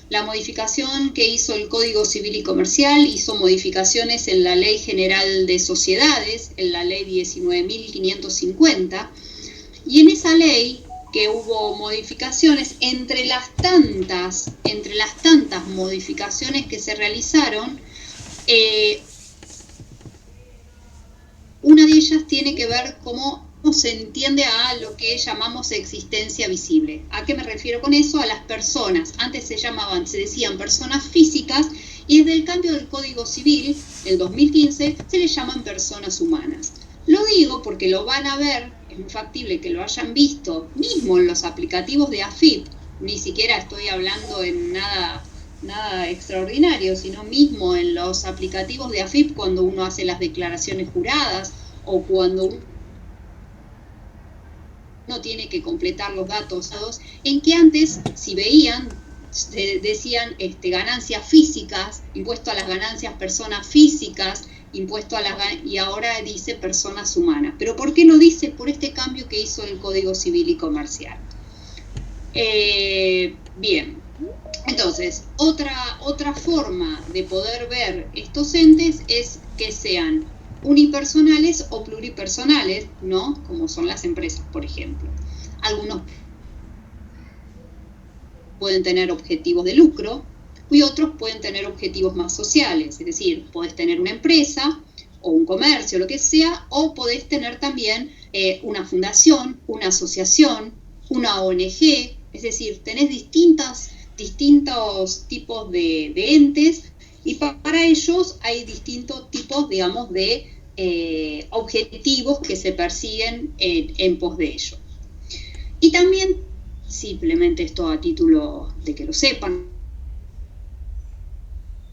La modificación que hizo el Código Civil y Comercial hizo modificaciones en la Ley General de Sociedades, en la Ley 19.550, y en esa ley que hubo modificaciones, entre las tantas modificaciones que se realizaron, una de ellas tiene que ver cómo se entiende a lo que llamamos existencia visible. ¿A qué me refiero con eso? A las personas. Antes se decían personas físicas, y desde el cambio del Código Civil, del 2015, se les llaman personas humanas. Lo digo porque lo van a ver, es muy factible que lo hayan visto, mismo en los aplicativos de AFIP, ni siquiera estoy hablando en nada extraordinario, sino mismo en los aplicativos de AFIP cuando uno hace las declaraciones juradas o cuando uno tiene que completar los datos, en que antes, si veían, decían ganancias físicas, impuesto a las ganancias personas físicas, impuesto a las, y ahora dice personas humanas. ¿Pero por qué no dice? Por este cambio que hizo el Código Civil y Comercial. Bien, entonces, otra forma de poder ver estos entes es que sean unipersonales o pluripersonales, ¿no? Como son las empresas, por ejemplo. Algunos pueden tener objetivos de lucro y otros pueden tener objetivos más sociales, es decir, podés tener una empresa o un comercio, lo que sea, o podés tener también una fundación, una asociación, una ONG, es decir, tenés distintos tipos de entes, y para ellos hay distintos tipos, digamos, de objetivos que se persiguen en pos de ello. Y también, simplemente esto a título de que lo sepan,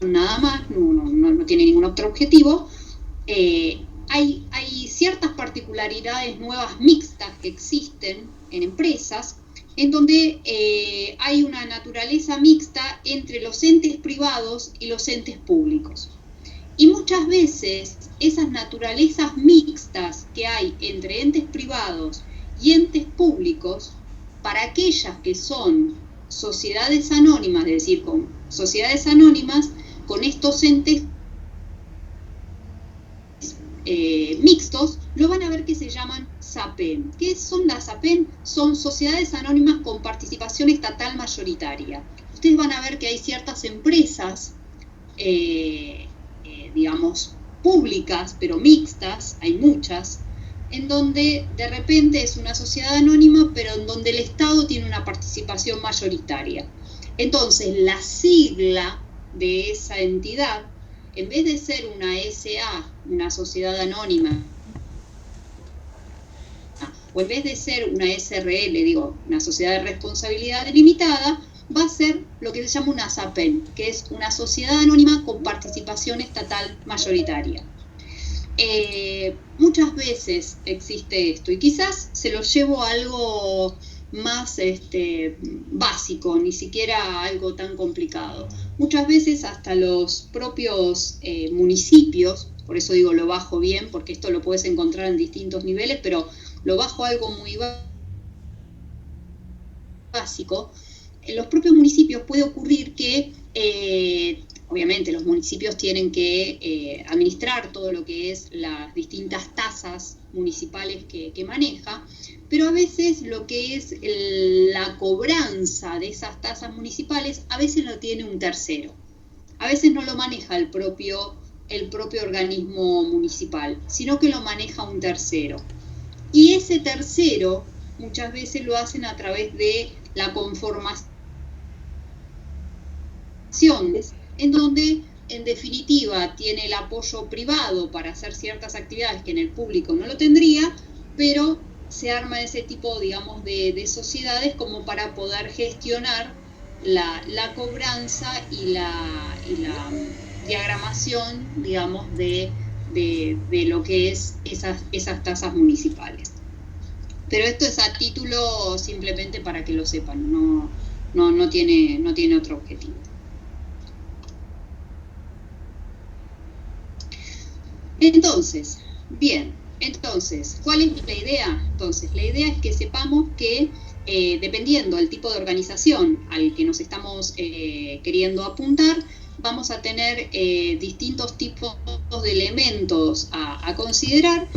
nada más, no tiene ningún otro objetivo, hay ciertas particularidades nuevas mixtas que existen en empresas, en donde hay una naturaleza mixta entre los entes privados y los entes públicos. Y muchas veces esas naturalezas mixtas que hay entre entes privados y entes públicos, para aquellas que son sociedades anónimas, es decir, con sociedades anónimas, con estos entes mixtos, lo van a ver que se llaman SAPEN. ¿Qué son las SAPEN? Son sociedades anónimas con participación estatal mayoritaria. Ustedes van a ver que hay ciertas empresas, digamos, públicas, pero mixtas, hay muchas, en donde de repente es una sociedad anónima, pero en donde el Estado tiene una participación mayoritaria. Entonces, la sigla de esa entidad, en vez de ser una SA, una sociedad anónima, o en vez de ser una SRL, digo, una sociedad de responsabilidad limitada, va a ser lo que se llama una SAPEN, que es una sociedad anónima con participación estatal mayoritaria. Muchas veces existe esto, y quizás se lo llevo a algo más básico, ni siquiera algo tan complicado. Muchas veces hasta los propios municipios, por eso digo lo bajo bien, porque esto lo puedes encontrar en distintos niveles, pero lo bajo a algo muy básico. En los propios municipios puede ocurrir que obviamente los municipios tienen que administrar todo lo que es las distintas tasas municipales que maneja, pero a veces lo que es la cobranza de esas tasas municipales a veces lo tiene un tercero, a veces no lo maneja el propio organismo municipal, sino que lo maneja un tercero, y ese tercero muchas veces lo hacen a través de la conformación, en donde en definitiva tiene el apoyo privado para hacer ciertas actividades que en el público no lo tendría, pero se arma ese tipo, digamos, de sociedades como para poder gestionar la cobranza y la diagramación, digamos, de lo que es esas tasas municipales. Pero esto es a título simplemente para que lo sepan, no tiene otro objetivo. Entonces, bien, ¿cuál es la idea? Entonces, la idea es que sepamos que dependiendo del tipo de organización al que nos estamos queriendo apuntar, vamos a tener distintos tipos de elementos a considerar,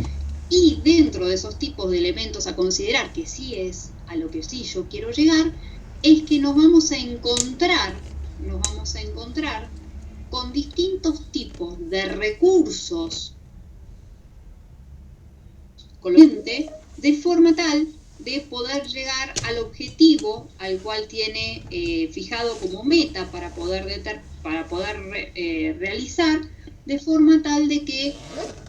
y dentro de esos tipos de elementos a considerar, que sí es a lo que sí yo quiero llegar, es que nos vamos a encontrar con distintos tipos de recursos de forma tal de poder llegar al objetivo al cual tiene fijado como meta para poder realizar, de forma tal de que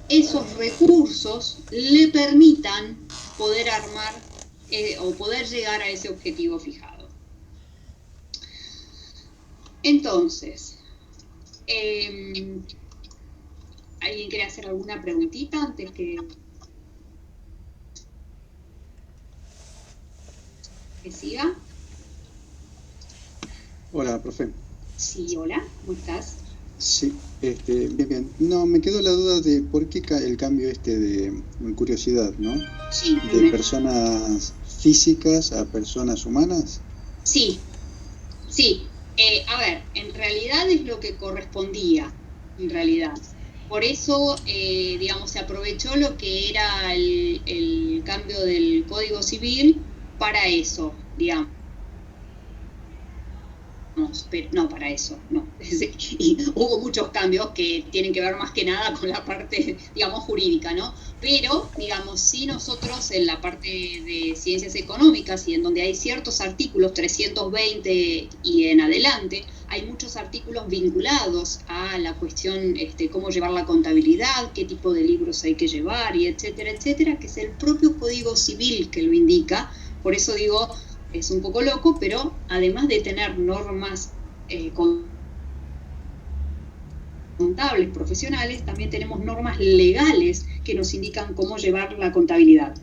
esos recursos le permitan poder armar o poder llegar a ese objetivo fijado. Entonces, ¿alguien quiere hacer alguna preguntita antes que siga? Hola, profe. Sí, hola, ¿cómo estás? Sí, bien. No, me quedó la duda de por qué el cambio de curiosidad, ¿no? Sí, De personas físicas a personas humanas. Sí. A ver, en realidad es lo que correspondía, en realidad. Por eso, digamos, se aprovechó lo que era el cambio del Código Civil para eso, digamos. Pero no, para eso, no. Y hubo muchos cambios que tienen que ver más que nada con la parte, digamos, jurídica, ¿no? Pero, digamos, sí, nosotros en la parte de ciencias económicas, y en donde hay ciertos artículos, 320 y en adelante, hay muchos artículos vinculados a la cuestión, cómo llevar la contabilidad, qué tipo de libros hay que llevar, y etcétera, que es el propio Código Civil que lo indica. Por eso digo, es un poco loco, pero además de tener normas contables profesionales, también tenemos normas legales que nos indican cómo llevar la contabilidad.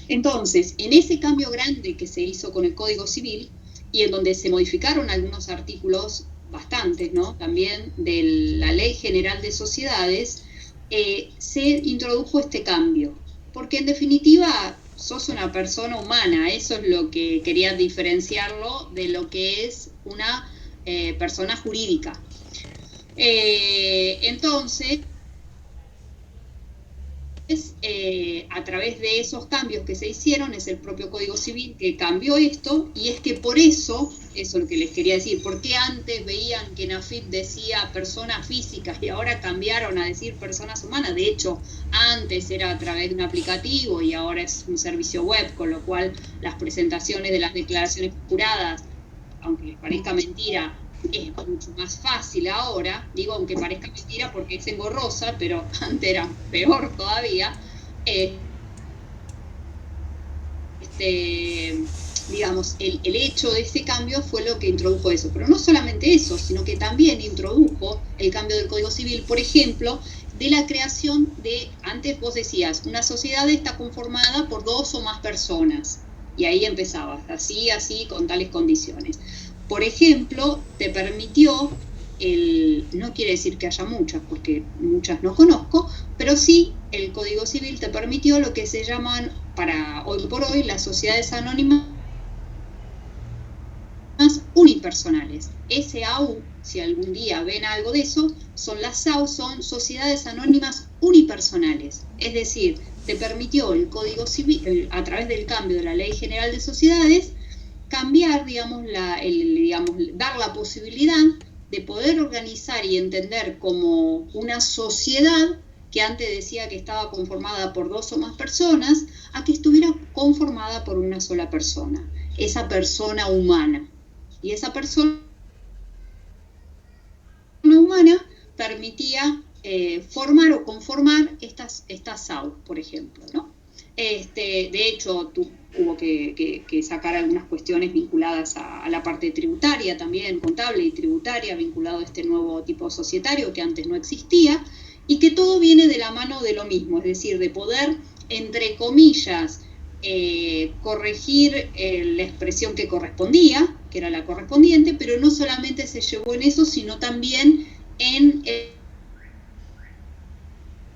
Entonces, en ese cambio grande que se hizo con el Código Civil, y en donde se modificaron algunos artículos, bastantes, ¿no?, también de la Ley General de Sociedades, se introdujo este cambio, porque en definitiva sos una persona humana. Eso es lo que quería diferenciarlo de lo que es una persona jurídica. Entonces, a través de esos cambios que se hicieron, es el propio Código Civil que cambió esto, y es que por eso es lo que les quería decir, porque antes veían que en AFIP decía personas físicas y ahora cambiaron a decir personas humanas. De hecho, antes era a través de un aplicativo y ahora es un servicio web, con lo cual las presentaciones de las declaraciones juradas, aunque les parezca mentira, es mucho más fácil ahora. Digo, aunque parezca mentira porque es engorrosa, pero antes era peor todavía. Digamos, el hecho de ese cambio fue lo que introdujo eso. Pero no solamente eso, sino que también introdujo el cambio del Código Civil, por ejemplo, de la creación de, antes vos decías, una sociedad está conformada por 2 o más personas, y ahí empezabas, así, con tales condiciones. Por ejemplo, te permitió, no quiere decir que haya muchas, porque muchas no conozco, pero sí el Código Civil te permitió lo que se llaman, para hoy por hoy, las sociedades anónimas unipersonales. SAU, si algún día ven algo de eso, son las SAU, son sociedades anónimas unipersonales. Es decir, te permitió el Código Civil, a través del cambio de la Ley General de Sociedades, cambiar, digamos, dar la posibilidad de poder organizar y entender como una sociedad que antes decía que estaba conformada por 2 o más personas, a que estuviera conformada por una sola persona, esa persona humana. Y esa persona humana permitía formar o conformar estas SAU, por ejemplo, ¿no? De hecho, hubo que sacar algunas cuestiones vinculadas a la parte tributaria también, contable y tributaria, vinculado a este nuevo tipo societario que antes no existía, y que todo viene de la mano de lo mismo, es decir, de poder, entre comillas, corregir la expresión que correspondía, que era la correspondiente, pero no solamente se llevó en eso, sino también en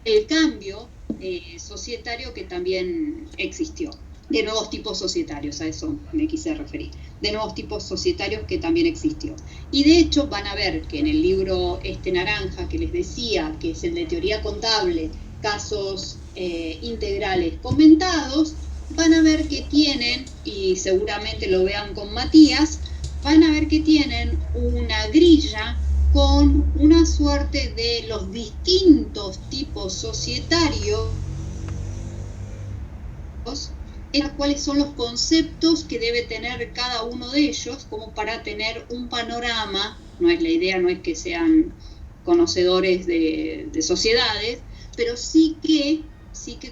el cambio societario que también existió. de nuevos tipos societarios, a eso me quise referir, de nuevos tipos societarios que también existió. Y de hecho van a ver que en el libro naranja que les decía, que es el de teoría contable, casos integrales comentados, van a ver que tienen, y seguramente lo vean con Matías, van a ver que tienen una grilla con una suerte de los distintos tipos societarios, cuáles son los conceptos que debe tener cada uno de ellos, como para tener un panorama. No es la idea, no es que sean conocedores de sociedades, pero sí que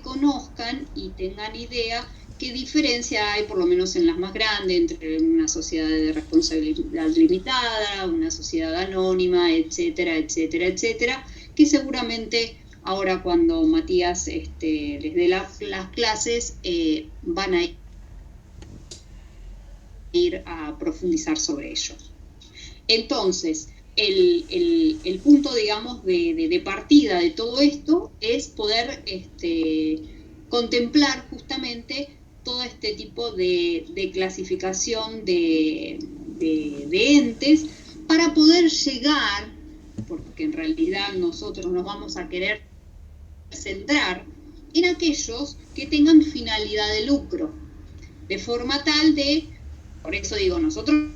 conozcan y tengan idea qué diferencia hay, por lo menos en las más grandes, entre una sociedad de responsabilidad limitada, una sociedad anónima, etcétera, etcétera, etcétera, que seguramente ahora cuando Matías les dé las clases van a ir a profundizar sobre ello. Entonces, el punto, digamos, de partida de todo esto es poder contemplar justamente todo este tipo de clasificación de entes para poder llegar, porque en realidad nosotros nos vamos a querer centrar en aquellos que tengan finalidad de lucro, de forma tal de, por eso digo, nosotros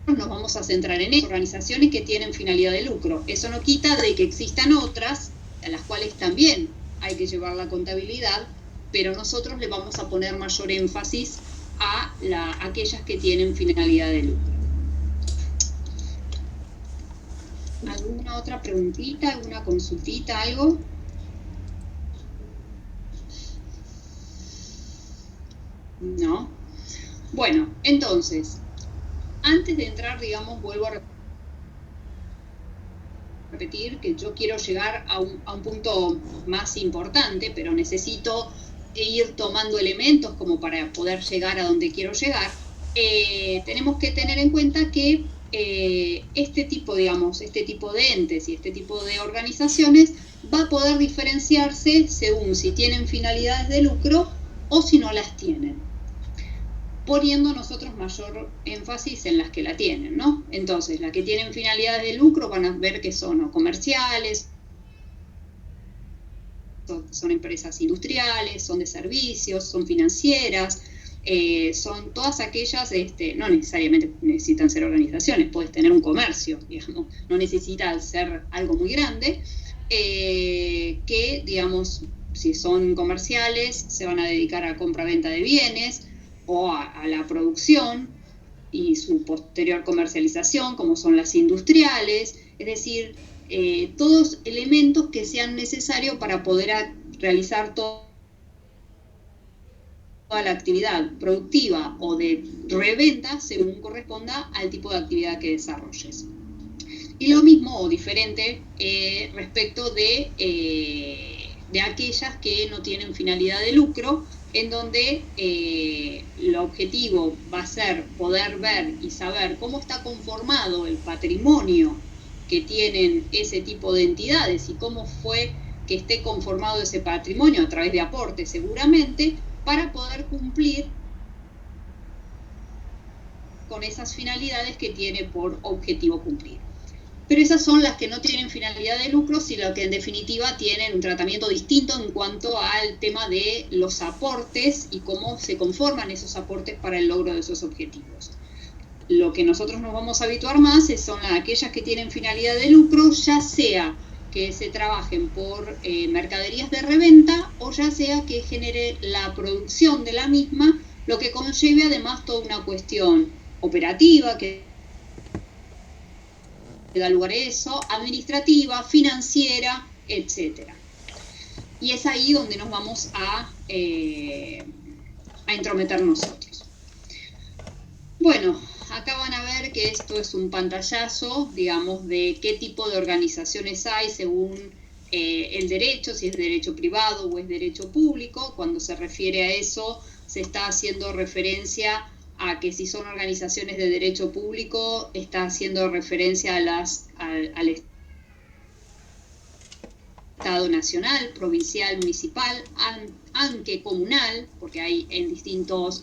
nos vamos a centrar en esas organizaciones que tienen finalidad de lucro. Eso no quita de que existan otras, a las cuales también hay que llevar la contabilidad, pero nosotros le vamos a poner mayor énfasis a aquellas que tienen finalidad de lucro. ¿Alguna otra preguntita, alguna consultita, algo? No. Bueno, entonces, antes de entrar, digamos, vuelvo a repetir que yo quiero llegar a un punto más importante, pero necesito ir tomando elementos como para poder llegar a donde quiero llegar. Tenemos que tener en cuenta que este tipo de entes y este tipo de organizaciones va a poder diferenciarse según si tienen finalidades de lucro o si no las tienen, poniendo nosotros mayor énfasis en las que la tienen, ¿no? Entonces, las que tienen finalidades de lucro van a ver que son comerciales, son empresas industriales, son de servicios, son financieras, son todas aquellas, no necesariamente necesitan ser organizaciones, puedes tener un comercio, digamos, no necesita ser algo muy grande, que, digamos, si son comerciales, se van a dedicar a compra-venta de bienes o a la producción y su posterior comercialización, como son las industriales, es decir, todos elementos que sean necesarios para poder realizar toda la actividad productiva o de reventa según corresponda al tipo de actividad que desarrolles. Y lo mismo o diferente respecto de aquellas que no tienen finalidad de lucro, en donde el objetivo va a ser poder ver y saber cómo está conformado el patrimonio que tienen ese tipo de entidades y cómo fue que esté conformado ese patrimonio a través de aportes seguramente, para poder cumplir con esas finalidades que tiene por objetivo cumplir. Pero esas son las que no tienen finalidad de lucro, sino que en definitiva tienen un tratamiento distinto en cuanto al tema de los aportes y cómo se conforman esos aportes para el logro de esos objetivos. Lo que nosotros nos vamos a habituar más son aquellas que tienen finalidad de lucro, ya sea que se trabajen por mercaderías de reventa o ya sea que genere la producción de la misma, lo que conlleve además toda una cuestión operativa que da lugar a eso, administrativa, financiera, etcétera. Y es ahí donde nos vamos a entrometer nosotros. Bueno, acá van a ver que esto es un pantallazo, digamos, de qué tipo de organizaciones hay según el derecho, si es derecho privado o es derecho público. Cuando se refiere a eso, se está haciendo referencia a que si son organizaciones de derecho público, está haciendo referencia al Estado nacional, provincial, municipal, aunque comunal, porque hay en distintas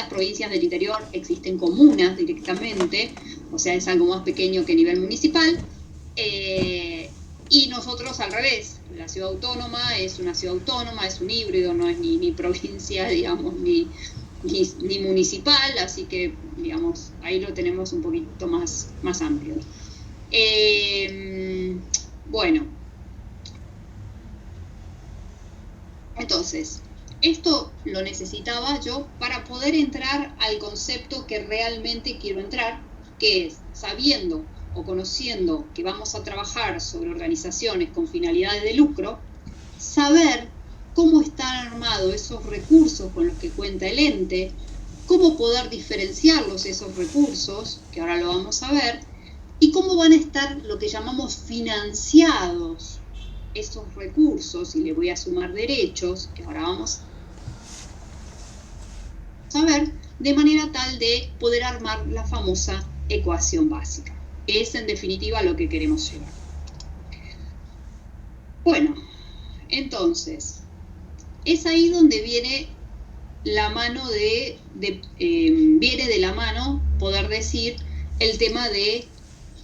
provincias del interior existen comunas directamente, o sea, es algo más pequeño que nivel municipal, y nosotros al revés, la ciudad autónoma es una ciudad autónoma, es un híbrido, no es ni provincia, digamos, ni municipal, así que, digamos, ahí lo tenemos un poquito más amplio. Bueno, entonces, esto lo necesitaba yo para poder entrar al concepto que realmente quiero entrar, que es sabiendo o conociendo que vamos a trabajar sobre organizaciones con finalidades de lucro, saber cómo están armados esos recursos con los que cuenta el ente, cómo poder diferenciarlos esos recursos, que ahora lo vamos a ver, y cómo van a estar lo que llamamos financiados esos recursos, y le voy a sumar derechos, que ahora vamos a ver, de manera tal de poder armar la famosa ecuación básica, que es en definitiva lo que queremos llegar. Bueno, entonces, es ahí donde viene la mano viene de la mano poder decir el tema de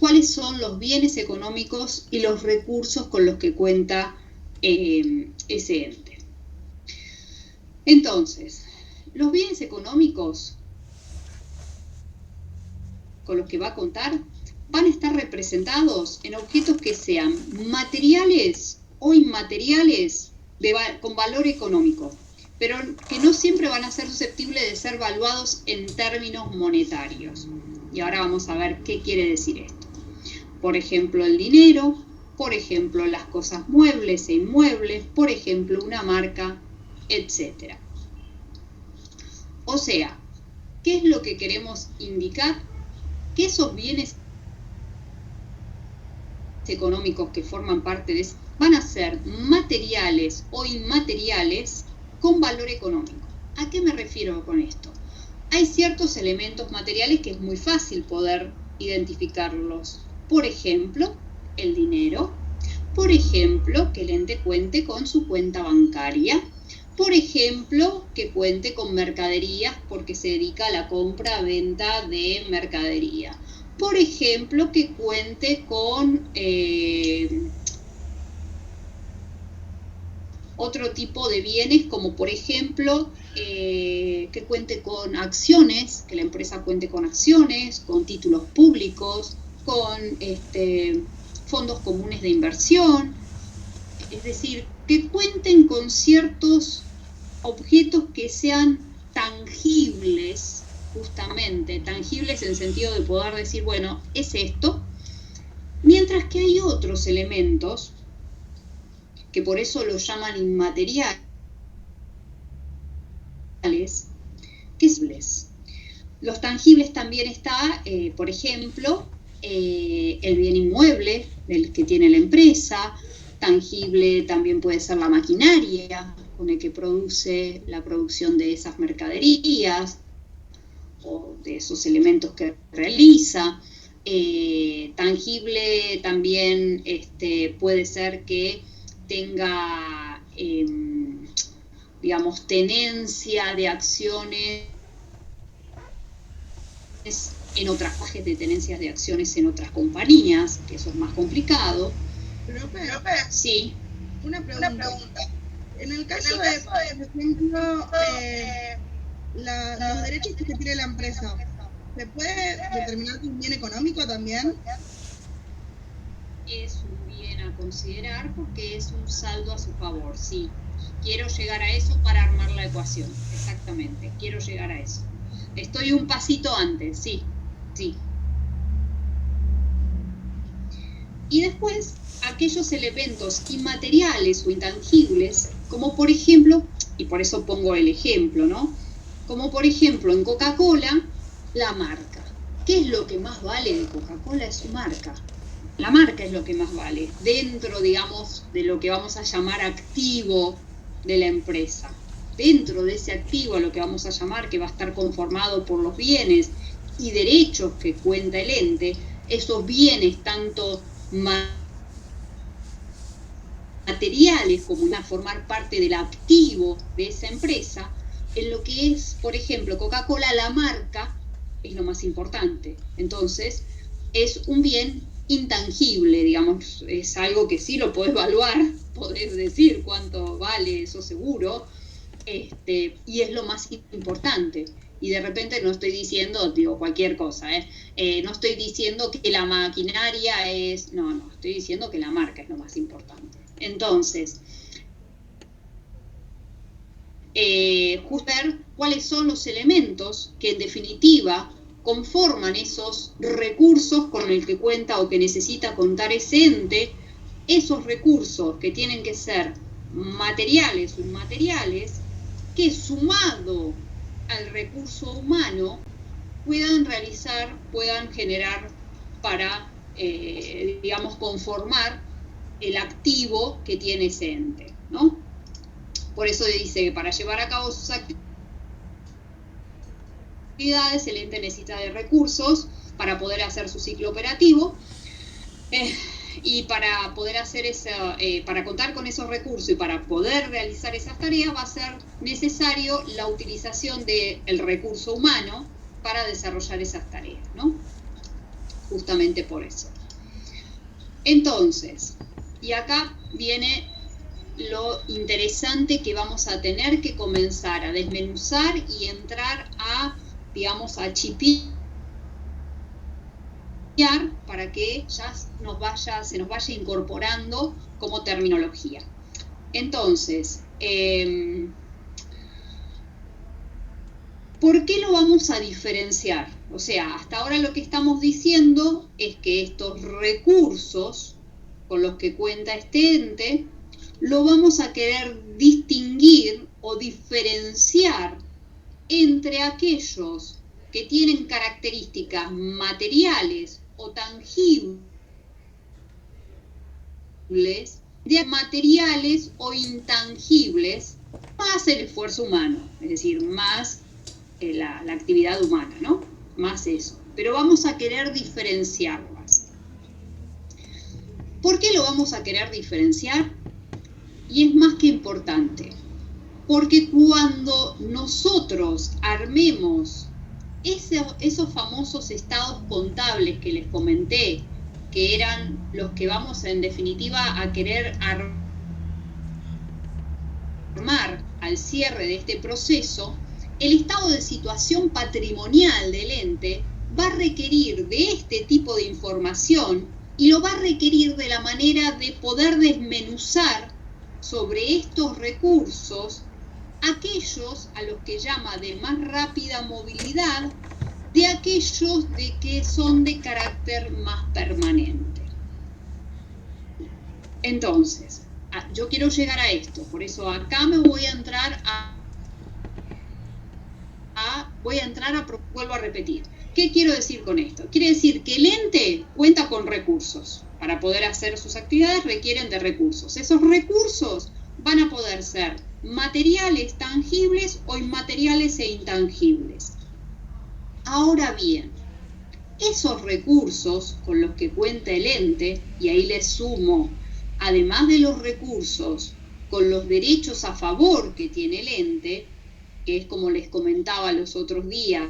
cuáles son los bienes económicos y los recursos con los que cuenta ese ente. Entonces, los bienes económicos con los que va a contar van a estar representados en objetos que sean materiales o inmateriales con valor económico, pero que no siempre van a ser susceptibles de ser valuados en términos monetarios. Y ahora vamos a ver qué quiere decir esto. Por ejemplo, el dinero, por ejemplo, las cosas muebles e inmuebles, por ejemplo, una marca, etc. O sea, ¿qué es lo que queremos indicar? Que esos bienes económicos que forman parte de eso van a ser materiales o inmateriales con valor económico. ¿A qué me refiero con esto? Hay ciertos elementos materiales que es muy fácil poder identificarlos. Por ejemplo, el dinero. Por ejemplo, que el ente cuente con su cuenta bancaria. Por ejemplo, que cuente con mercaderías porque se dedica a la compra-venta de mercadería. Por ejemplo, que cuente con otro tipo de bienes, como por ejemplo, que cuente con acciones, que la empresa cuente con acciones, con títulos públicos, con fondos comunes de inversión, es decir, que cuenten con ciertos objetos que sean tangibles, justamente, tangibles en el sentido de poder decir, bueno, es esto, mientras que hay otros elementos que por eso los llaman inmateriales, que es los tangibles también está, por ejemplo, el bien inmueble del que tiene la empresa. Tangible también puede ser la maquinaria con el que produce la producción de esas mercaderías o de esos elementos que realiza. Tangible también puede ser que tenga, digamos, tenencia de acciones en otras fases de tenencias de acciones en otras compañías, que eso es más complicado. Profe, sí. Una pregunta. En el caso de, por ejemplo, los derechos que tiene la empresa, ¿se puede determinar un bien económico también? Es un bien a considerar porque es un saldo a su favor, sí. Quiero llegar a eso para armar la ecuación, exactamente, quiero llegar a eso. Estoy un pasito antes, sí. Y después, aquellos elementos inmateriales o intangibles, como por ejemplo, y por eso pongo el ejemplo, ¿no? Como por ejemplo en Coca-Cola, la marca. ¿Qué es lo que más vale de Coca-Cola? Es su marca. La marca es lo que más vale, dentro, digamos, de lo que vamos a llamar activo de la empresa. Dentro de ese activo, a lo que vamos a llamar, que va a estar conformado por los bienes y derechos que cuenta el ente, esos bienes tanto materiales como a formar parte del activo de esa empresa, en lo que es, por ejemplo, Coca-Cola, la marca es lo más importante. Entonces, es un bien intangible, digamos, es algo que sí lo podés evaluar, podés decir cuánto vale eso seguro, y es lo más importante. Y de repente no estoy diciendo, digo, cualquier cosa, no estoy diciendo que la maquinaria es, no, estoy diciendo que la marca es lo más importante. Entonces, justo ver cuáles son los elementos que en definitiva conforman esos recursos con el que cuenta o que necesita contar ese ente, esos recursos que tienen que ser materiales o inmateriales, que sumado al recurso humano puedan generar para, digamos, conformar el activo que tiene ese ente, ¿no? Por eso dice que para llevar a cabo sus actividades el ente necesita de recursos para poder hacer su ciclo operativo, y para poder hacer para contar con esos recursos y para poder realizar esas tareas va a ser necesario la utilización del recurso humano para desarrollar esas tareas, ¿no? Justamente por eso. Entonces, y acá viene lo interesante que vamos a tener que comenzar a desmenuzar y entrar a, digamos, a chipear para que ya se nos vaya incorporando como terminología. Entonces, ¿por qué lo vamos a diferenciar? O sea, hasta ahora lo que estamos diciendo es que estos recursos con los que cuenta este ente lo vamos a querer distinguir o diferenciar entre aquellos que tienen características materiales o tangibles, de materiales o intangibles, más el esfuerzo humano, es decir, más la actividad humana, ¿no? Más eso. Pero vamos a querer diferenciarlas. ¿Por qué lo vamos a querer diferenciar? Y es más que importante, porque cuando nosotros armemos esos famosos estados contables que les comenté, que eran los que vamos en definitiva a querer armar al cierre de este proceso, el estado de situación patrimonial del ente va a requerir de este tipo de información y lo va a requerir de la manera de poder desmenuzar sobre estos recursos aquellos a los que llama de más rápida movilidad, de aquellos de que son de carácter más permanente. Entonces, yo quiero llegar a esto, por eso acá me voy a entrar vuelvo a repetir. ¿Qué quiero decir con esto? Quiere decir que el ente cuenta con recursos. Para poder hacer sus actividades requieren de recursos. Esos recursos van a poder ser materiales tangibles o inmateriales e intangibles. Ahora bien, esos recursos con los que cuenta el ente, y ahí les sumo, además de los recursos con los derechos a favor que tiene el ente, que es como les comentaba los otros días,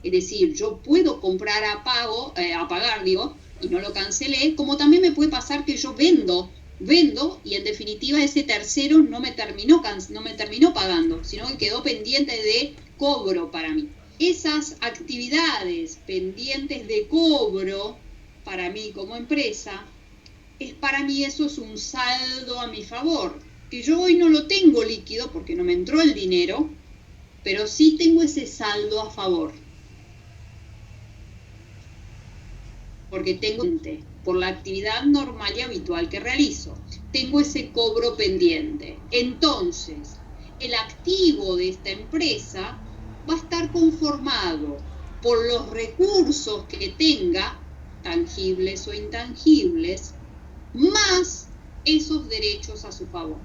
es decir, yo puedo comprar a pagar, y no lo cancelé, como también me puede pasar que yo vendo y en definitiva ese tercero no me terminó pagando, sino que quedó pendiente de cobro para mí. Esas actividades pendientes de cobro para mí como empresa, para mí eso es un saldo a mi favor, que yo hoy no lo tengo líquido porque no me entró el dinero, pero sí tengo ese saldo a favor. Porque tengo, por la actividad normal y habitual que realizo, tengo ese cobro pendiente. Entonces, el activo de esta empresa va a estar conformado por los recursos que tenga, tangibles o intangibles, más esos derechos a su favor.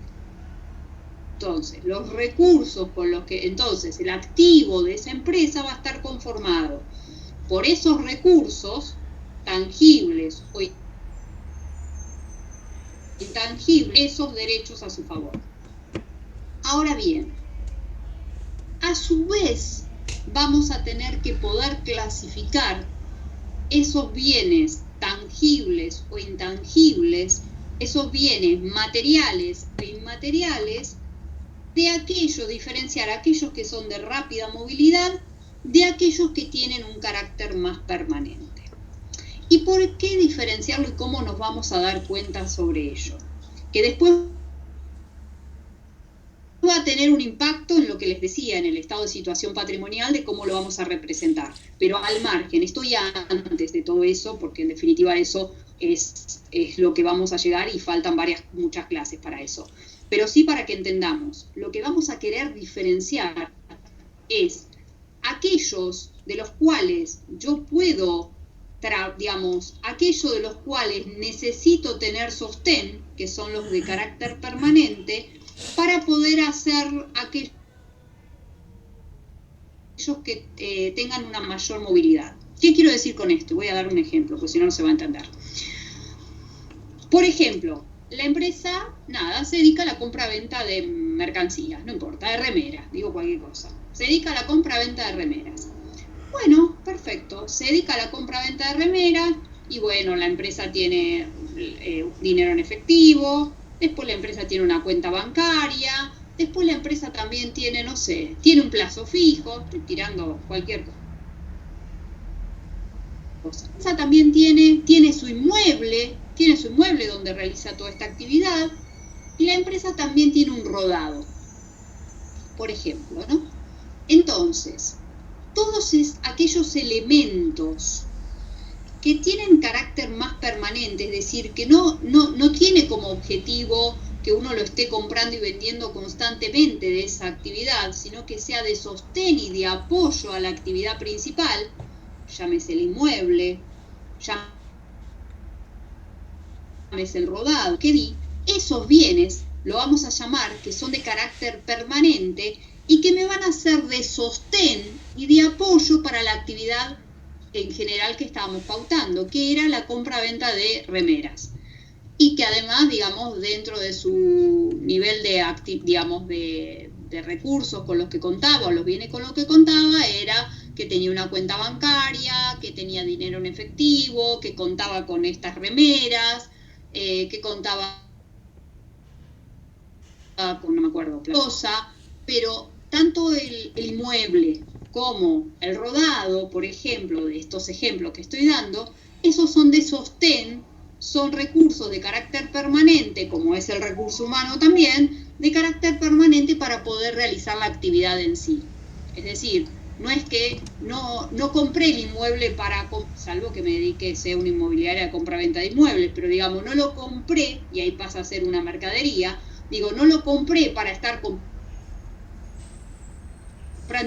Entonces, los recursos con los que, entonces, el activo de esa empresa va a estar conformado por esos recursos tangibles o intangible esos derechos a su favor. Ahora bien, a su vez vamos a tener que poder clasificar esos bienes tangibles o intangibles, esos bienes materiales e inmateriales, de aquellos, diferenciar aquellos que son de rápida movilidad de aquellos que tienen un carácter más permanente. ¿Y por qué diferenciarlo y cómo nos vamos a dar cuenta sobre ello? Que después va a tener un impacto en lo que les decía, en el estado de situación patrimonial, de cómo lo vamos a representar. Pero al margen, esto ya antes de todo eso, porque en definitiva eso es lo que vamos a llegar y faltan muchas clases para eso. Pero sí para que entendamos, lo que vamos a querer diferenciar es aquellos de los cuales yo puedo, digamos, aquellos de los cuales necesito tener sostén, que son los de carácter permanente, para poder hacer aquellos que tengan una mayor movilidad. ¿Qué quiero decir con esto? Voy a dar un ejemplo, porque si no, no se va a entender. Por ejemplo, la empresa, se dedica a la compra-venta de mercancías, no importa, de remeras, digo cualquier cosa. Se dedica a la compra-venta de remeras. Bueno, perfecto, se dedica a la compra-venta de remeras y bueno, la empresa tiene dinero en efectivo, después la empresa tiene una cuenta bancaria, después la empresa también tiene, no sé, tiene un plazo fijo, estoy tirando cualquier cosa. La empresa también tiene su inmueble donde realiza toda esta actividad, y la empresa también tiene un rodado, por ejemplo, ¿no? Entonces, todos aquellos elementos que tienen carácter más permanente, es decir, que no tiene como objetivo que uno lo esté comprando y vendiendo constantemente de esa actividad, sino que sea de sostén y de apoyo a la actividad principal, llámese el inmueble, llámese el rodado, esos bienes lo vamos a llamar que son de carácter permanente y que me van a ser de sostén y de apoyo para la actividad en general que estábamos pautando, que era la compra-venta de remeras. Y que además, digamos, dentro de su nivel de recursos con los que contaba, o los bienes con los que contaba, era que tenía una cuenta bancaria, que tenía dinero en efectivo, que contaba con estas remeras, que contaba con, no me acuerdo, cosa, pero tanto el inmueble como el rodado, por ejemplo, de estos ejemplos que estoy dando, esos son de sostén, son recursos de carácter permanente, como es el recurso humano también, de carácter permanente para poder realizar la actividad en sí. Es decir, no es que no compré el inmueble salvo que me dedique, sea una inmobiliaria de compra-venta de inmuebles, pero digamos, no lo compré, y ahí pasa a ser una mercadería, no lo compré para estar comprando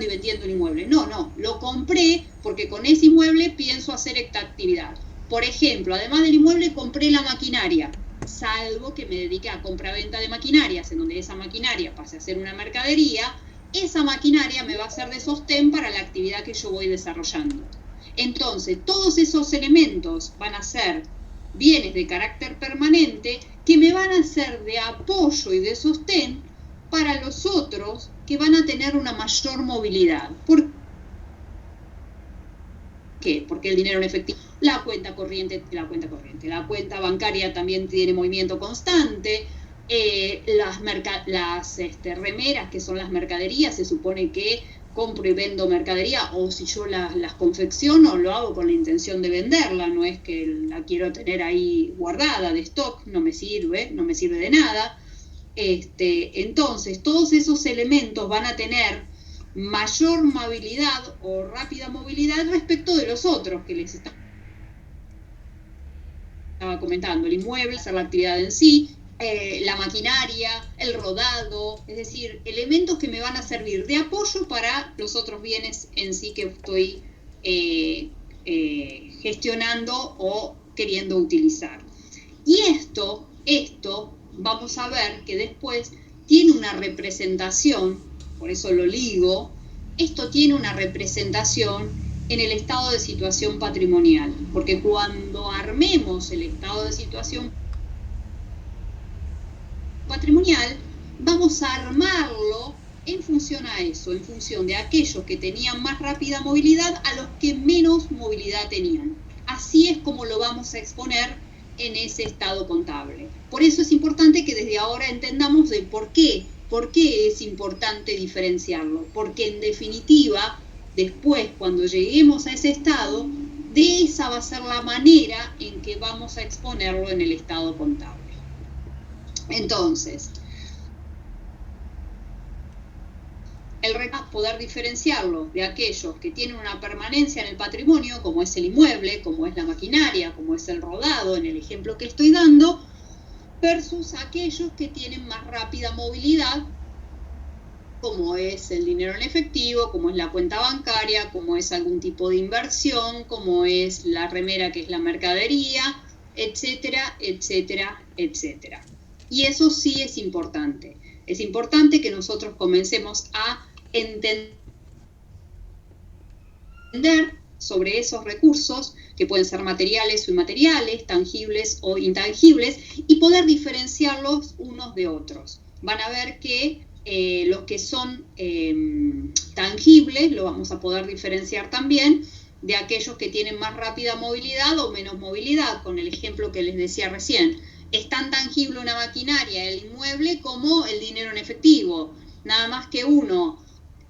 y vendiendo un inmueble. No, lo compré porque con ese inmueble pienso hacer esta actividad. Por ejemplo, además del inmueble compré la maquinaria, salvo que me dedique a compra-venta de maquinarias, en donde esa maquinaria pase a ser una mercadería, esa maquinaria me va a ser de sostén para la actividad que yo voy desarrollando. Entonces, todos esos elementos van a ser bienes de carácter permanente que me van a ser de apoyo y de sostén para los otros que van a tener una mayor movilidad. ¿Por qué? Porque el dinero en efectivo, la cuenta bancaria también tiene movimiento constante, las remeras, que son las mercaderías, se supone que compro y vendo mercadería, o si yo las confecciono, lo hago con la intención de venderla, no es que la quiero tener ahí guardada de stock, no me sirve de nada. Entonces, todos esos elementos van a tener mayor movilidad o rápida movilidad respecto de los otros que les estaba comentando. El inmueble, hacer la actividad en sí, la maquinaria, el rodado, es decir, elementos que me van a servir de apoyo para los otros bienes en sí que estoy gestionando o queriendo utilizar. Y esto vamos a ver que después tiene una representación, por eso lo ligo, esto tiene una representación en el estado de situación patrimonial, porque cuando armemos el estado de situación patrimonial, vamos a armarlo en función a eso, en función de aquellos que tenían más rápida movilidad a los que menos movilidad tenían. Así es como lo vamos a exponer en ese estado contable. Por eso es importante que desde ahora entendamos de por qué es importante diferenciarlo, porque en definitiva, después cuando lleguemos a ese estado, de esa va a ser la manera en que vamos a exponerlo en el estado contable. Entonces, el recurso poder diferenciarlo de aquellos que tienen una permanencia en el patrimonio, como es el inmueble, como es la maquinaria, como es el rodado, en el ejemplo que estoy dando, versus aquellos que tienen más rápida movilidad, como es el dinero en efectivo, como es la cuenta bancaria, como es algún tipo de inversión, como es la remera que es la mercadería, etcétera, etcétera, etcétera. Y eso sí es importante. Es importante que nosotros comencemos a entender sobre esos recursos, que pueden ser materiales o inmateriales, tangibles o intangibles, y poder diferenciarlos unos de otros. Van a ver que los que son tangibles lo vamos a poder diferenciar también de aquellos que tienen más rápida movilidad o menos movilidad, con el ejemplo que les decía recién. Es tan tangible una maquinaria, el inmueble, como el dinero en efectivo. Nada más que uno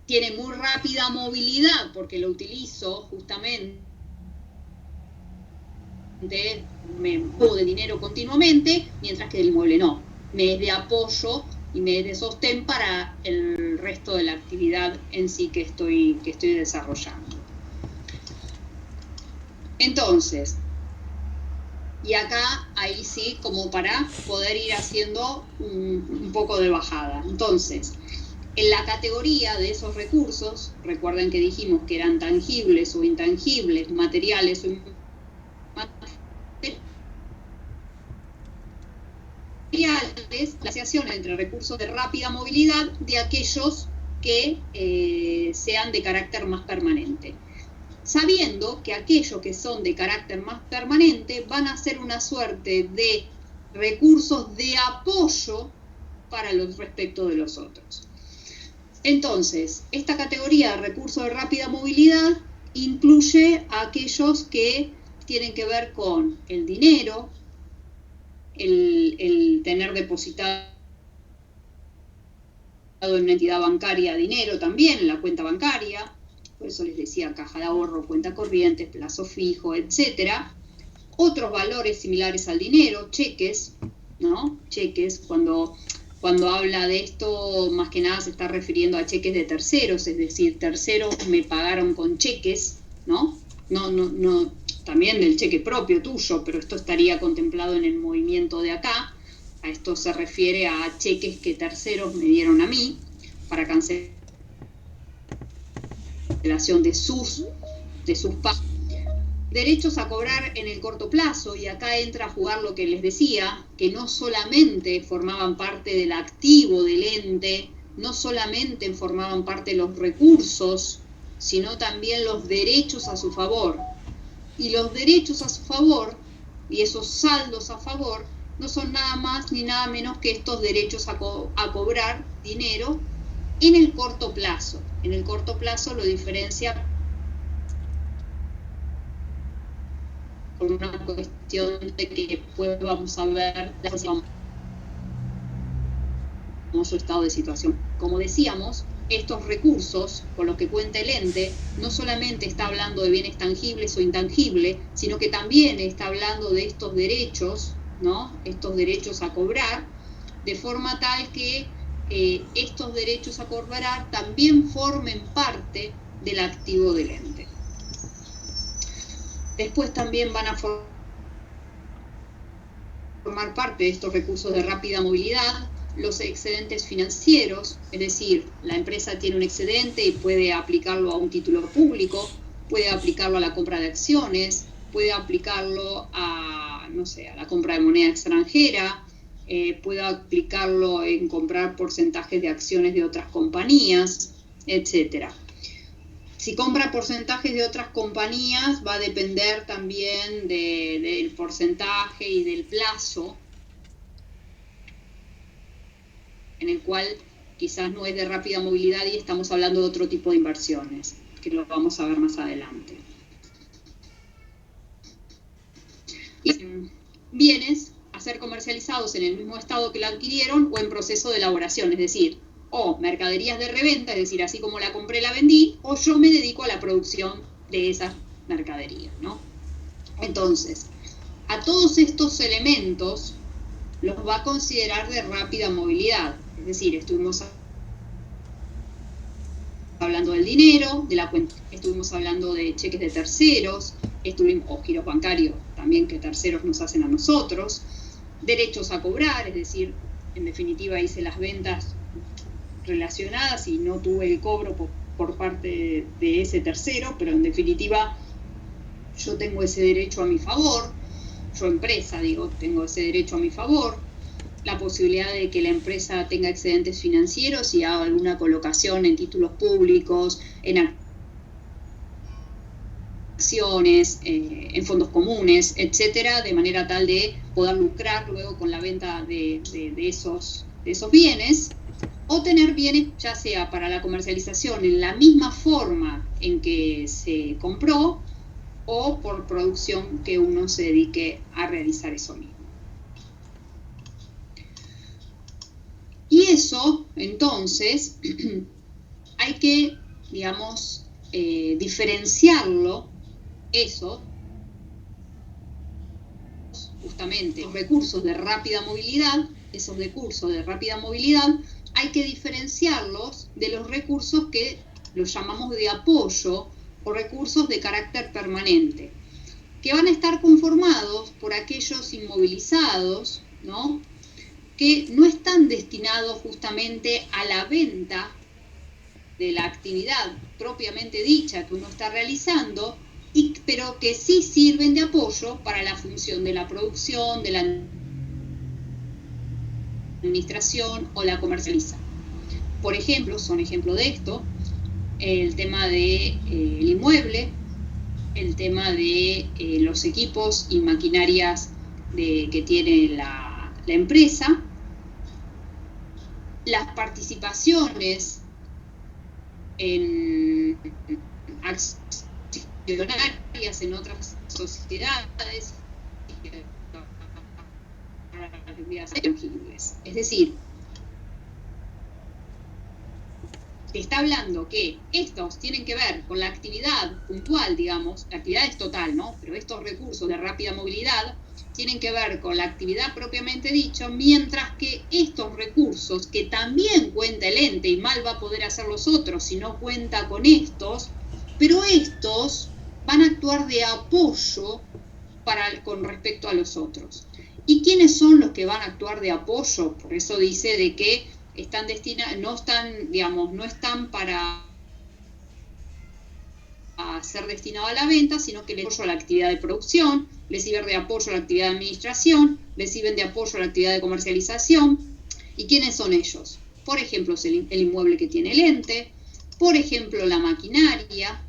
tiene muy rápida movilidad porque lo utilizo justamente, me muevo de dinero continuamente, mientras que el inmueble no. Me es de apoyo y me es de sostén para el resto de la actividad en sí que estoy desarrollando. Entonces, y acá, ahí sí, como para poder ir haciendo un poco de bajada. Entonces, en la categoría de esos recursos, recuerden que dijimos que eran tangibles o intangibles, materiales o inmateriales, la asociación entre recursos de rápida movilidad de aquellos que sean de carácter más permanente. Sabiendo que aquellos que son de carácter más permanente van a ser una suerte de recursos de apoyo para los respecto de los otros. Entonces, esta categoría de recursos de rápida movilidad incluye a aquellos que tienen que ver con el dinero, el tener depositado en una entidad bancaria dinero también, en la cuenta bancaria, por eso les decía caja de ahorro, cuenta corriente, plazo fijo, etcétera. Otros valores similares al dinero, cheques, ¿no? Cheques, cuando habla de esto, más que nada se está refiriendo a cheques de terceros, es decir, terceros me pagaron con cheques, ¿no? No, también del cheque propio tuyo, pero esto estaría contemplado en el movimiento de acá. A esto se refiere a cheques que terceros me dieron a mí para cancelación de sus pagos. Derechos a cobrar en el corto plazo, y acá entra a jugar lo que les decía, que no solamente formaban parte del activo del ente, no solamente formaban parte de los recursos, sino también los derechos a su favor. Y los derechos a su favor, y esos saldos a favor, no son nada más ni nada menos que estos derechos a cobrar dinero en el corto plazo. En el corto plazo lo diferencia por una cuestión de que después vamos a ver su estado de situación. Como decíamos, estos recursos con los que cuenta el ente no solamente está hablando de bienes tangibles o intangibles, sino que también está hablando de estos derechos, ¿no? Estos derechos a cobrar, de forma tal que estos derechos a cobrar también formen parte del activo del ente. Después también van a formar parte de estos recursos de rápida movilidad los excedentes financieros, es decir, la empresa tiene un excedente y puede aplicarlo a un título público, puede aplicarlo a la compra de acciones, puede aplicarlo a, no sé, a la compra de moneda extranjera, puede aplicarlo en comprar porcentajes de acciones de otras compañías, etcétera. Si compra porcentajes de otras compañías, va a depender también del porcentaje y del plazo en el cual quizás no es de rápida movilidad y estamos hablando de otro tipo de inversiones, que lo vamos a ver más adelante. Bienes a ser comercializados en el mismo estado que la adquirieron o en proceso de elaboración, es decir, o mercaderías de reventa, es decir, así como la compré la vendí, o yo me dedico a la producción de esas mercaderías, ¿no? Entonces, a todos estos elementos los va a considerar de rápida movilidad, es decir, estuvimos hablando del dinero, de la cuenta, estuvimos hablando de cheques de terceros, o giros bancarios también que terceros nos hacen a nosotros, derechos a cobrar, es decir, en definitiva hice las ventas relacionadas y no tuve el cobro por parte de ese tercero, pero en definitiva yo tengo ese derecho a mi favor, yo empresa digo, tengo ese derecho a mi favor, la posibilidad de que la empresa tenga excedentes financieros y haga alguna colocación en títulos públicos, en acciones, en fondos comunes, etcétera, de manera tal de poder lucrar luego con la venta de esos bienes, o tener bienes ya sea para la comercialización en la misma forma en que se compró o por producción que uno se dedique a realizar eso mismo. Y eso, entonces, hay que, digamos, diferenciarlo, eso, justamente, los recursos de rápida movilidad, esos recursos de rápida movilidad, hay que diferenciarlos de los recursos que los llamamos de apoyo o recursos de carácter permanente, que van a estar conformados por aquellos inmovilizados, ¿no?, que no están destinados justamente a la venta de la actividad propiamente dicha que uno está realizando, pero que sí sirven de apoyo para la función de la producción, de la administración o la comercialización. Por ejemplo, son ejemplo de esto, el tema del inmueble, el tema de los equipos y maquinarias que tiene la empresa, las participaciones en accionarias en otras sociedades, es decir, se está hablando que estos tienen que ver con la actividad puntual, digamos, la actividad es total, ¿no? Pero estos recursos de rápida movilidad tienen que ver con la actividad propiamente dicho, mientras que estos recursos, que también cuenta el ente, y mal va a poder hacer los otros si no cuenta con estos, pero estos van a actuar de apoyo con respecto a los otros. ¿Y quiénes son los que van a actuar de apoyo? Por eso dice de que están destinados, no están para ser destinados a la venta, sino que les apoyo a la actividad de producción, les sirven de apoyo a la actividad de administración, les sirven de apoyo a la actividad de comercialización. ¿Y quiénes son ellos? Por ejemplo, el inmueble que tiene el ente, por ejemplo, la maquinaria,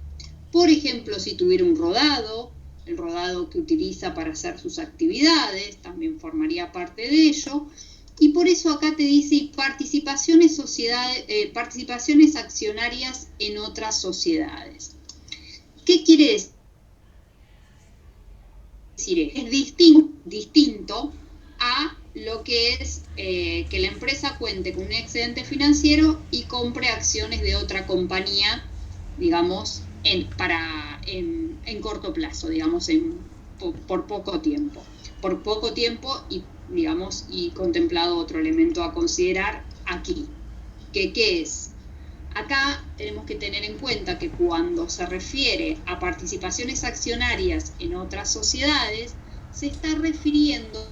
por ejemplo, si tuviera un rodado, el rodado que utiliza para hacer sus actividades, también formaría parte de ello. Y por eso acá te dice participaciones accionarias en otras sociedades. ¿Qué quiere decir? Es distinto a lo que es que la empresa cuente con un excedente financiero y compre acciones de otra compañía, digamos, en corto plazo, digamos, por poco tiempo. Por poco tiempo y contemplado otro elemento a considerar aquí. ¿Qué es? Acá tenemos que tener en cuenta que cuando se refiere a participaciones accionarias en otras sociedades, se está refiriendo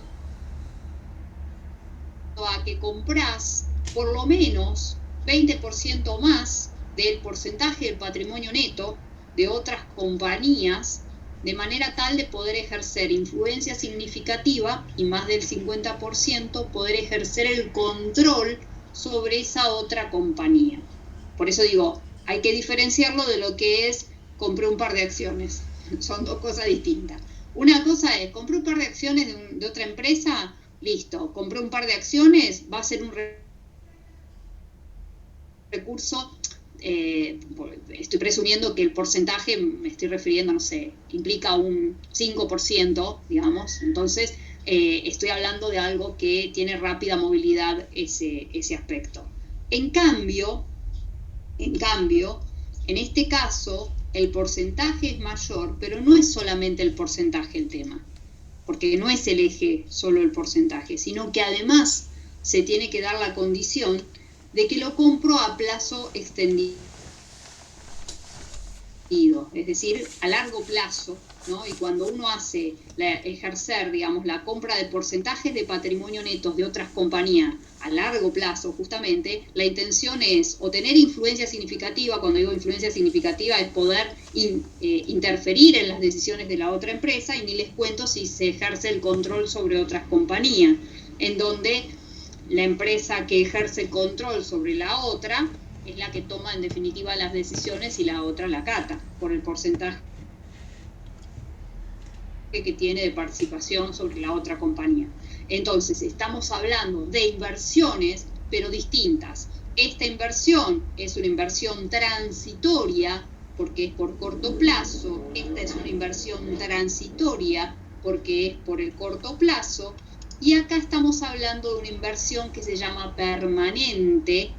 a que comprás por lo menos 20% más del porcentaje del patrimonio neto de otras compañías, de manera tal de poder ejercer influencia significativa y más del 50% poder ejercer el control sobre esa otra compañía. Por eso digo, hay que diferenciarlo de lo que es compré un par de acciones. Son dos cosas distintas. Una cosa es, compré un par de acciones de otra empresa, listo. Compré un par de acciones, va a ser un recurso, estoy presumiendo que el porcentaje, me estoy refiriendo, no sé, implica un 5%, digamos, entonces estoy hablando de algo que tiene rápida movilidad ese aspecto. En cambio, en este caso, el porcentaje es mayor, pero no es solamente el porcentaje el tema, porque no es el eje solo el porcentaje, sino que además se tiene que dar la condición de que lo compro a plazo extendido, es decir, a largo plazo, ¿no? Y cuando uno hace ejercer, digamos, la compra de porcentajes de patrimonio netos de otras compañías a largo plazo, justamente, la intención es o tener influencia significativa. Cuando digo influencia significativa es poder interferir en las decisiones de la otra empresa, y ni les cuento si se ejerce el control sobre otras compañías, en donde la empresa que ejerce el control sobre la otra es la que toma en definitiva las decisiones y la otra la acata por el porcentaje que tiene de participación sobre la otra compañía. Entonces, estamos hablando de inversiones, pero distintas. Esta inversión es una inversión transitoria, porque es por corto plazo. Esta es una inversión transitoria, porque es por el corto plazo. Y acá estamos hablando de una inversión que se llama permanente,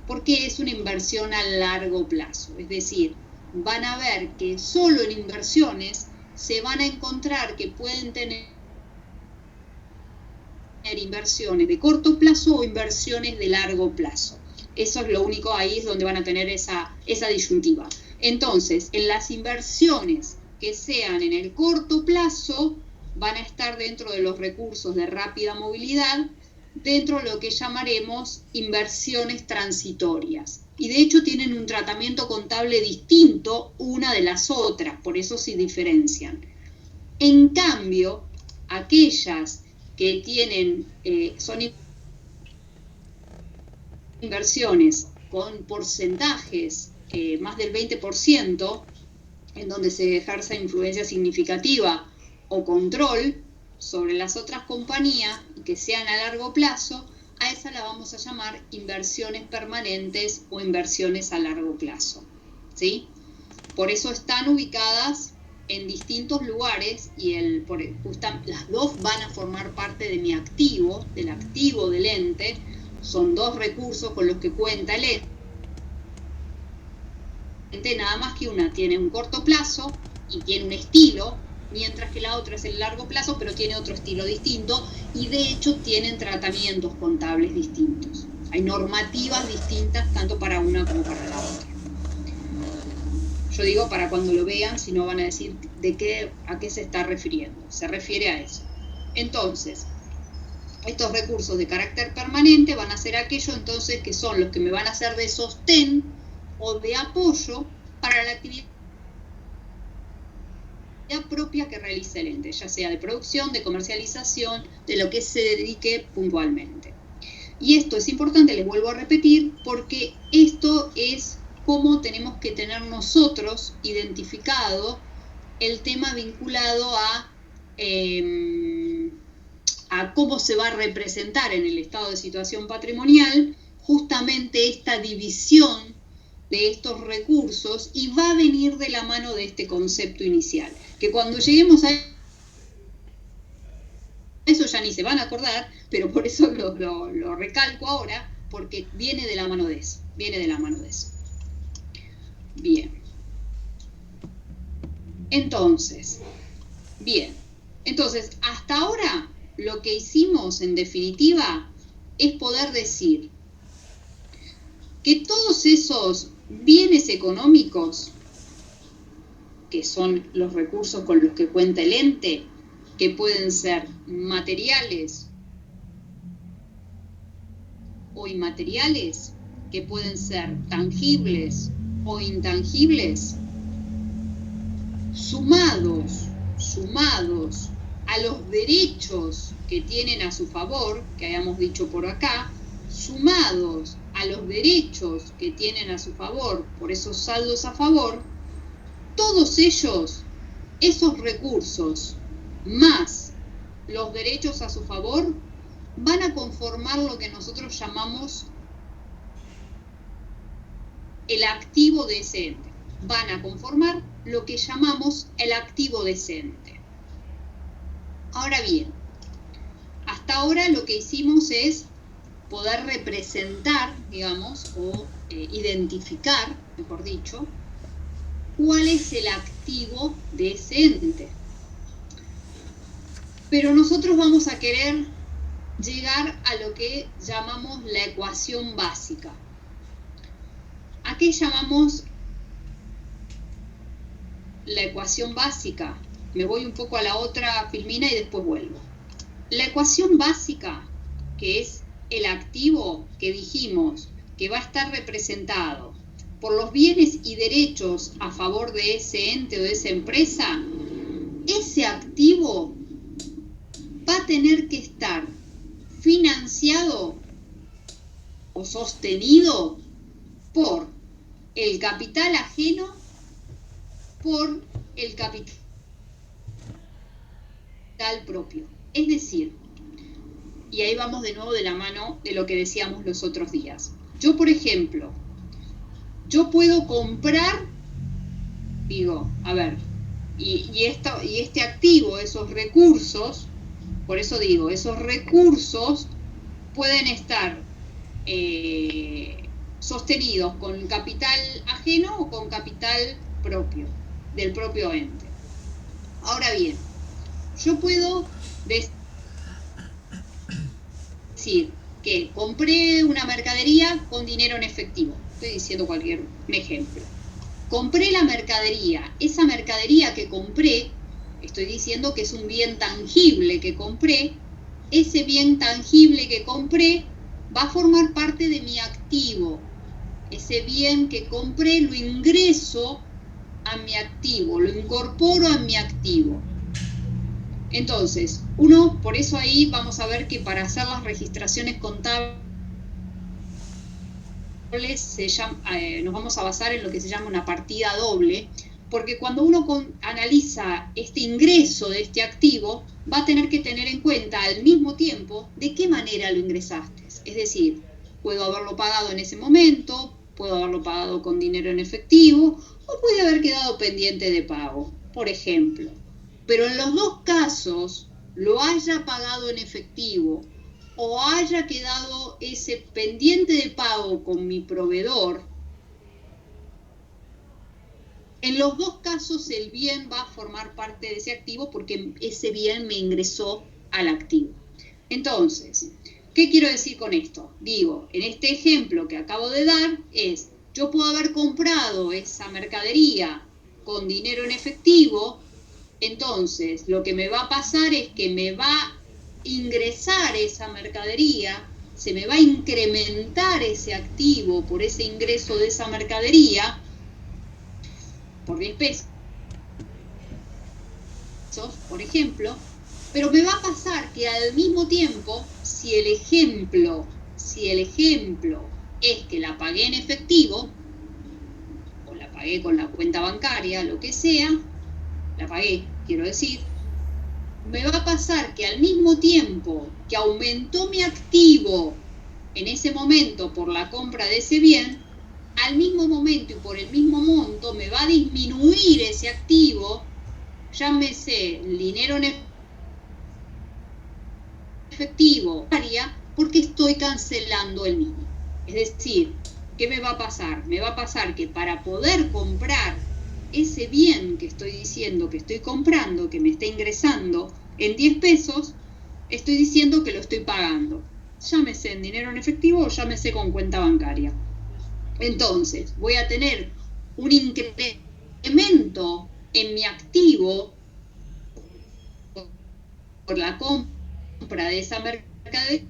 porque es una inversión a largo plazo. Es decir, van a ver que solo en inversiones se van a encontrar que pueden tener inversiones de corto plazo o inversiones de largo plazo. Eso es lo único, ahí es donde van a tener esa disyuntiva. Entonces, en las inversiones que sean en el corto plazo, van a estar dentro de los recursos de rápida movilidad, dentro de lo que llamaremos inversiones transitorias. Y de hecho tienen un tratamiento contable distinto una de las otras, por eso se diferencian. En cambio, aquellas que tienen, son inversiones con porcentajes más del 20%, en donde se ejerce influencia significativa o control sobre las otras compañías y que sean a largo plazo, a esa la vamos a llamar inversiones permanentes o inversiones a largo plazo, ¿sí? Por eso están ubicadas en distintos lugares y las dos van a formar parte de mi activo, del activo del ente. Son dos recursos con los que cuenta el ente, nada más que una tiene un corto plazo y tiene un estilo, mientras que la otra es el largo plazo, pero tiene otro estilo distinto, y de hecho tienen tratamientos contables distintos. Hay normativas distintas tanto para una como para la otra. Yo digo para cuando lo vean, si no van a decir a qué se está refiriendo. Se refiere a eso. Entonces, estos recursos de carácter permanente van a ser aquellos entonces que son los que me van a ser de sostén o de apoyo para la actividad propia que realice el ente, ya sea de producción, de comercialización, de lo que se dedique puntualmente. Y esto es importante, les vuelvo a repetir, porque esto es cómo tenemos que tener nosotros identificado el tema vinculado a cómo se va a representar en el estado de situación patrimonial justamente esta división de estos recursos, y va a venir de la mano de este concepto inicial, que cuando lleguemos a eso ya ni se van a acordar, pero por eso lo recalco ahora, porque viene de la mano de eso, Bien. Entonces, hasta ahora lo que hicimos en definitiva es poder decir que todos esos bienes económicos, que son los recursos con los que cuenta el ente, que pueden ser materiales o inmateriales, que pueden ser tangibles o intangibles, sumados a los derechos que tienen a su favor, que hayamos dicho por acá, sumados a los derechos que tienen a su favor por esos saldos a favor, todos ellos, esos recursos, más los derechos a su favor, van a conformar lo que nosotros llamamos el activo de ese ente. Van a conformar lo que llamamos el activo de ese ente. Ahora bien, hasta ahora lo que hicimos es poder representar, digamos, o identificar, mejor dicho, cuál es el activo de ese ente. Pero nosotros vamos a querer llegar a lo que llamamos la ecuación básica. ¿A qué llamamos la ecuación básica? Me voy un poco a la otra filmina y después vuelvo. La ecuación básica, que es el activo que dijimos que va a estar representado por los bienes y derechos a favor de ese ente o de esa empresa, ese activo va a tener que estar financiado o sostenido por el capital ajeno, por el capital propio. Es decir, y ahí vamos de nuevo de la mano de lo que decíamos los otros días. Yo, por ejemplo, yo puedo comprar, digo, a ver, y este activo, esos recursos, por eso digo, esos recursos pueden estar sostenidos con capital ajeno o con capital propio, del propio ente. Ahora bien, yo puedo decir que compré una mercadería con dinero en efectivo. Estoy diciendo cualquier ejemplo. Compré la mercadería. Esa mercadería que compré, estoy diciendo que es un bien tangible que compré. Ese bien tangible que compré va a formar parte de mi activo. Ese bien que compré lo ingreso a mi activo, lo incorporo a mi activo. Entonces, por eso ahí vamos a ver que para hacer las registraciones contables nos vamos a basar en lo que se llama una partida doble, porque cuando uno analiza este ingreso de este activo, va a tener que tener en cuenta al mismo tiempo de qué manera lo ingresaste. Es decir, puedo haberlo pagado en ese momento, puedo haberlo pagado con dinero en efectivo, o puede haber quedado pendiente de pago, por ejemplo. Pero en los dos casos, lo haya pagado en efectivo o haya quedado ese pendiente de pago con mi proveedor, en los dos casos el bien va a formar parte de ese activo porque ese bien me ingresó al activo. Entonces, ¿qué quiero decir con esto? Digo, en este ejemplo que acabo de dar yo puedo haber comprado esa mercadería con dinero en efectivo. Entonces, lo que me va a pasar es que me va a ingresar esa mercadería, se me va a incrementar ese activo por ese ingreso de esa mercadería, por 10 pesos, por ejemplo, pero me va a pasar que al mismo tiempo, si el ejemplo es que la pagué en efectivo, o la pagué con la cuenta bancaria, lo que sea, la pagué, quiero decir, me va a pasar que al mismo tiempo que aumentó mi activo en ese momento por la compra de ese bien, al mismo momento y por el mismo monto me va a disminuir ese activo, llámese el dinero en efectivo, porque estoy cancelando el mismo. Es decir, ¿qué me va a pasar? Me va a pasar que para poder comprar ese bien que estoy diciendo que estoy comprando, que me está ingresando en 10 pesos, estoy diciendo que lo estoy pagando. Llámese en dinero en efectivo o llámese con cuenta bancaria. Entonces, voy a tener un incremento en mi activo por la compra de esa mercadería,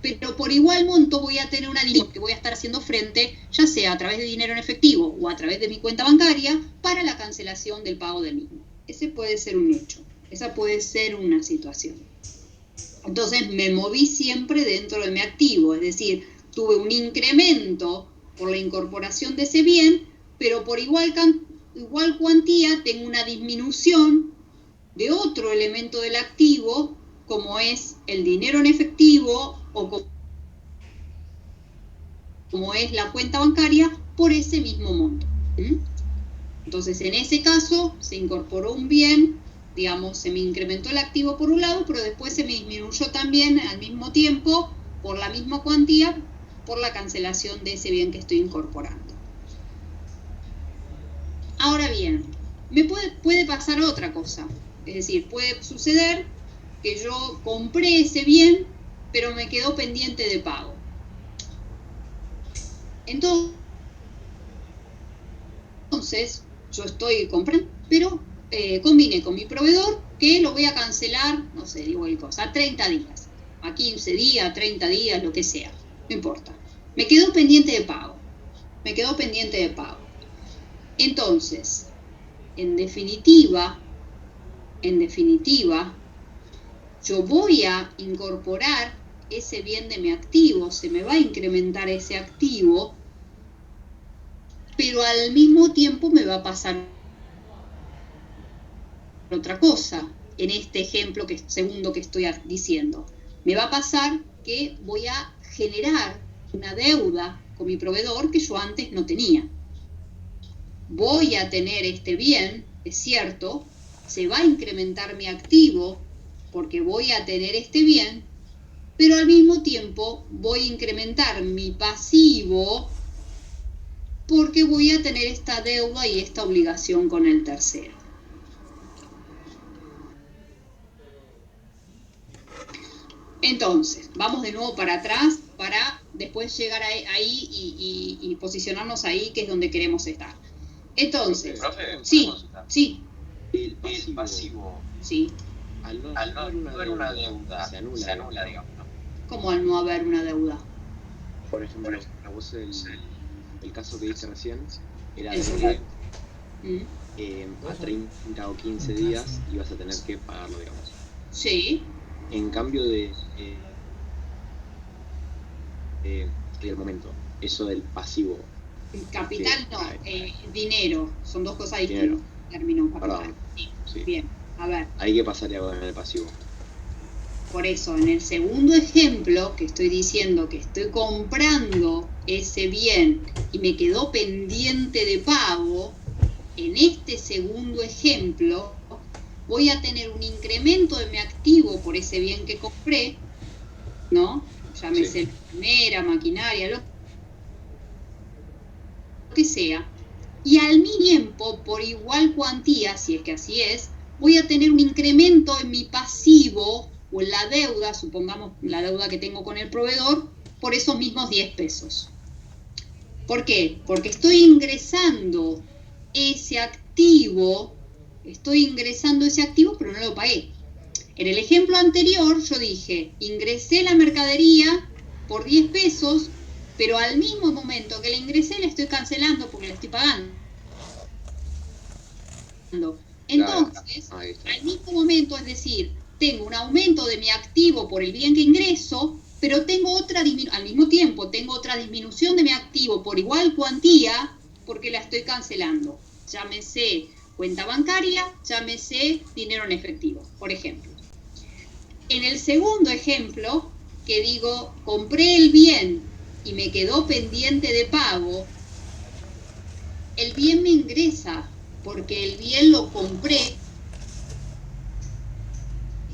pero por igual monto voy a tener una división que voy a estar haciendo frente, ya sea a través de dinero en efectivo o a través de mi cuenta bancaria, para la cancelación del pago del mismo. Ese puede ser un hecho, esa puede ser una situación. Entonces me moví siempre dentro de mi activo, es decir, tuve un incremento por la incorporación de ese bien, pero por igual cuantía tengo una disminución de otro elemento del activo, como es el dinero en efectivo o como es la cuenta bancaria por ese mismo monto. Entonces, en ese caso, se incorporó un bien, digamos, se me incrementó el activo por un lado, pero después se me disminuyó también al mismo tiempo, por la misma cuantía, por la cancelación de ese bien que estoy incorporando. Ahora bien, me puede pasar otra cosa. Es decir, puede suceder que yo compré ese bien, pero me quedó pendiente de pago. Entonces, yo estoy comprando, pero combiné con mi proveedor que lo voy a cancelar, no sé, digo el cosa, a 30 días, a 15 días, a 30 días, lo que sea, no importa. Me quedó pendiente de pago. Entonces, en definitiva, yo voy a incorporar ese bien de mi activo, se me va a incrementar ese activo, pero al mismo tiempo me va a pasar otra cosa, en este ejemplo segundo que estoy diciendo. Me va a pasar que voy a generar una deuda con mi proveedor que yo antes no tenía. Voy a tener este bien, es cierto, se va a incrementar mi activo porque voy a tener este bien, pero al mismo tiempo voy a incrementar mi pasivo porque voy a tener esta deuda y esta obligación con el tercero. Entonces, vamos de nuevo para atrás para después llegar ahí y posicionarnos ahí, que es donde queremos estar. Entonces, profe, sí. El pasivo, sí. Al no haber una deuda, se anula, digamos, ¿no? ¿Cómo al no haber una deuda? Por ejemplo, a vos el caso que diste recién era El de que a 30 o 15 días ibas a tener que pagarlo, digamos. Sí. En cambio del momento, eso del pasivo. Capital no, dinero, son dos cosas distintas. Término capital. Sí. Bien, a ver. Hay que pasar algo en el pasivo. Por eso, en el segundo ejemplo que estoy diciendo que estoy comprando ese bien y me quedó pendiente de pago, en este segundo ejemplo voy a tener un incremento de mi activo por ese bien que compré, ¿no? Llámese primera, maquinaria, lo que sea. Y al mismo tiempo, por igual cuantía, si es que así es, voy a tener un incremento en mi pasivo o en la deuda, supongamos la deuda que tengo con el proveedor, por esos mismos 10 pesos. ¿Por qué? Porque estoy ingresando ese activo, pero no lo pagué. En el ejemplo anterior yo dije, ingresé la mercadería por 10 pesos, pero al mismo momento que la ingresé la estoy cancelando porque la estoy pagando. Entonces, al mismo momento, es decir, tengo un aumento de mi activo por el bien que ingreso, pero tengo al mismo tiempo tengo otra disminución de mi activo por igual cuantía porque la estoy cancelando. Llámese cuenta bancaria, llámese dinero en efectivo, por ejemplo. En el segundo ejemplo, que digo, compré el bien y me quedó pendiente de pago, el bien me ingresa porque el bien lo compré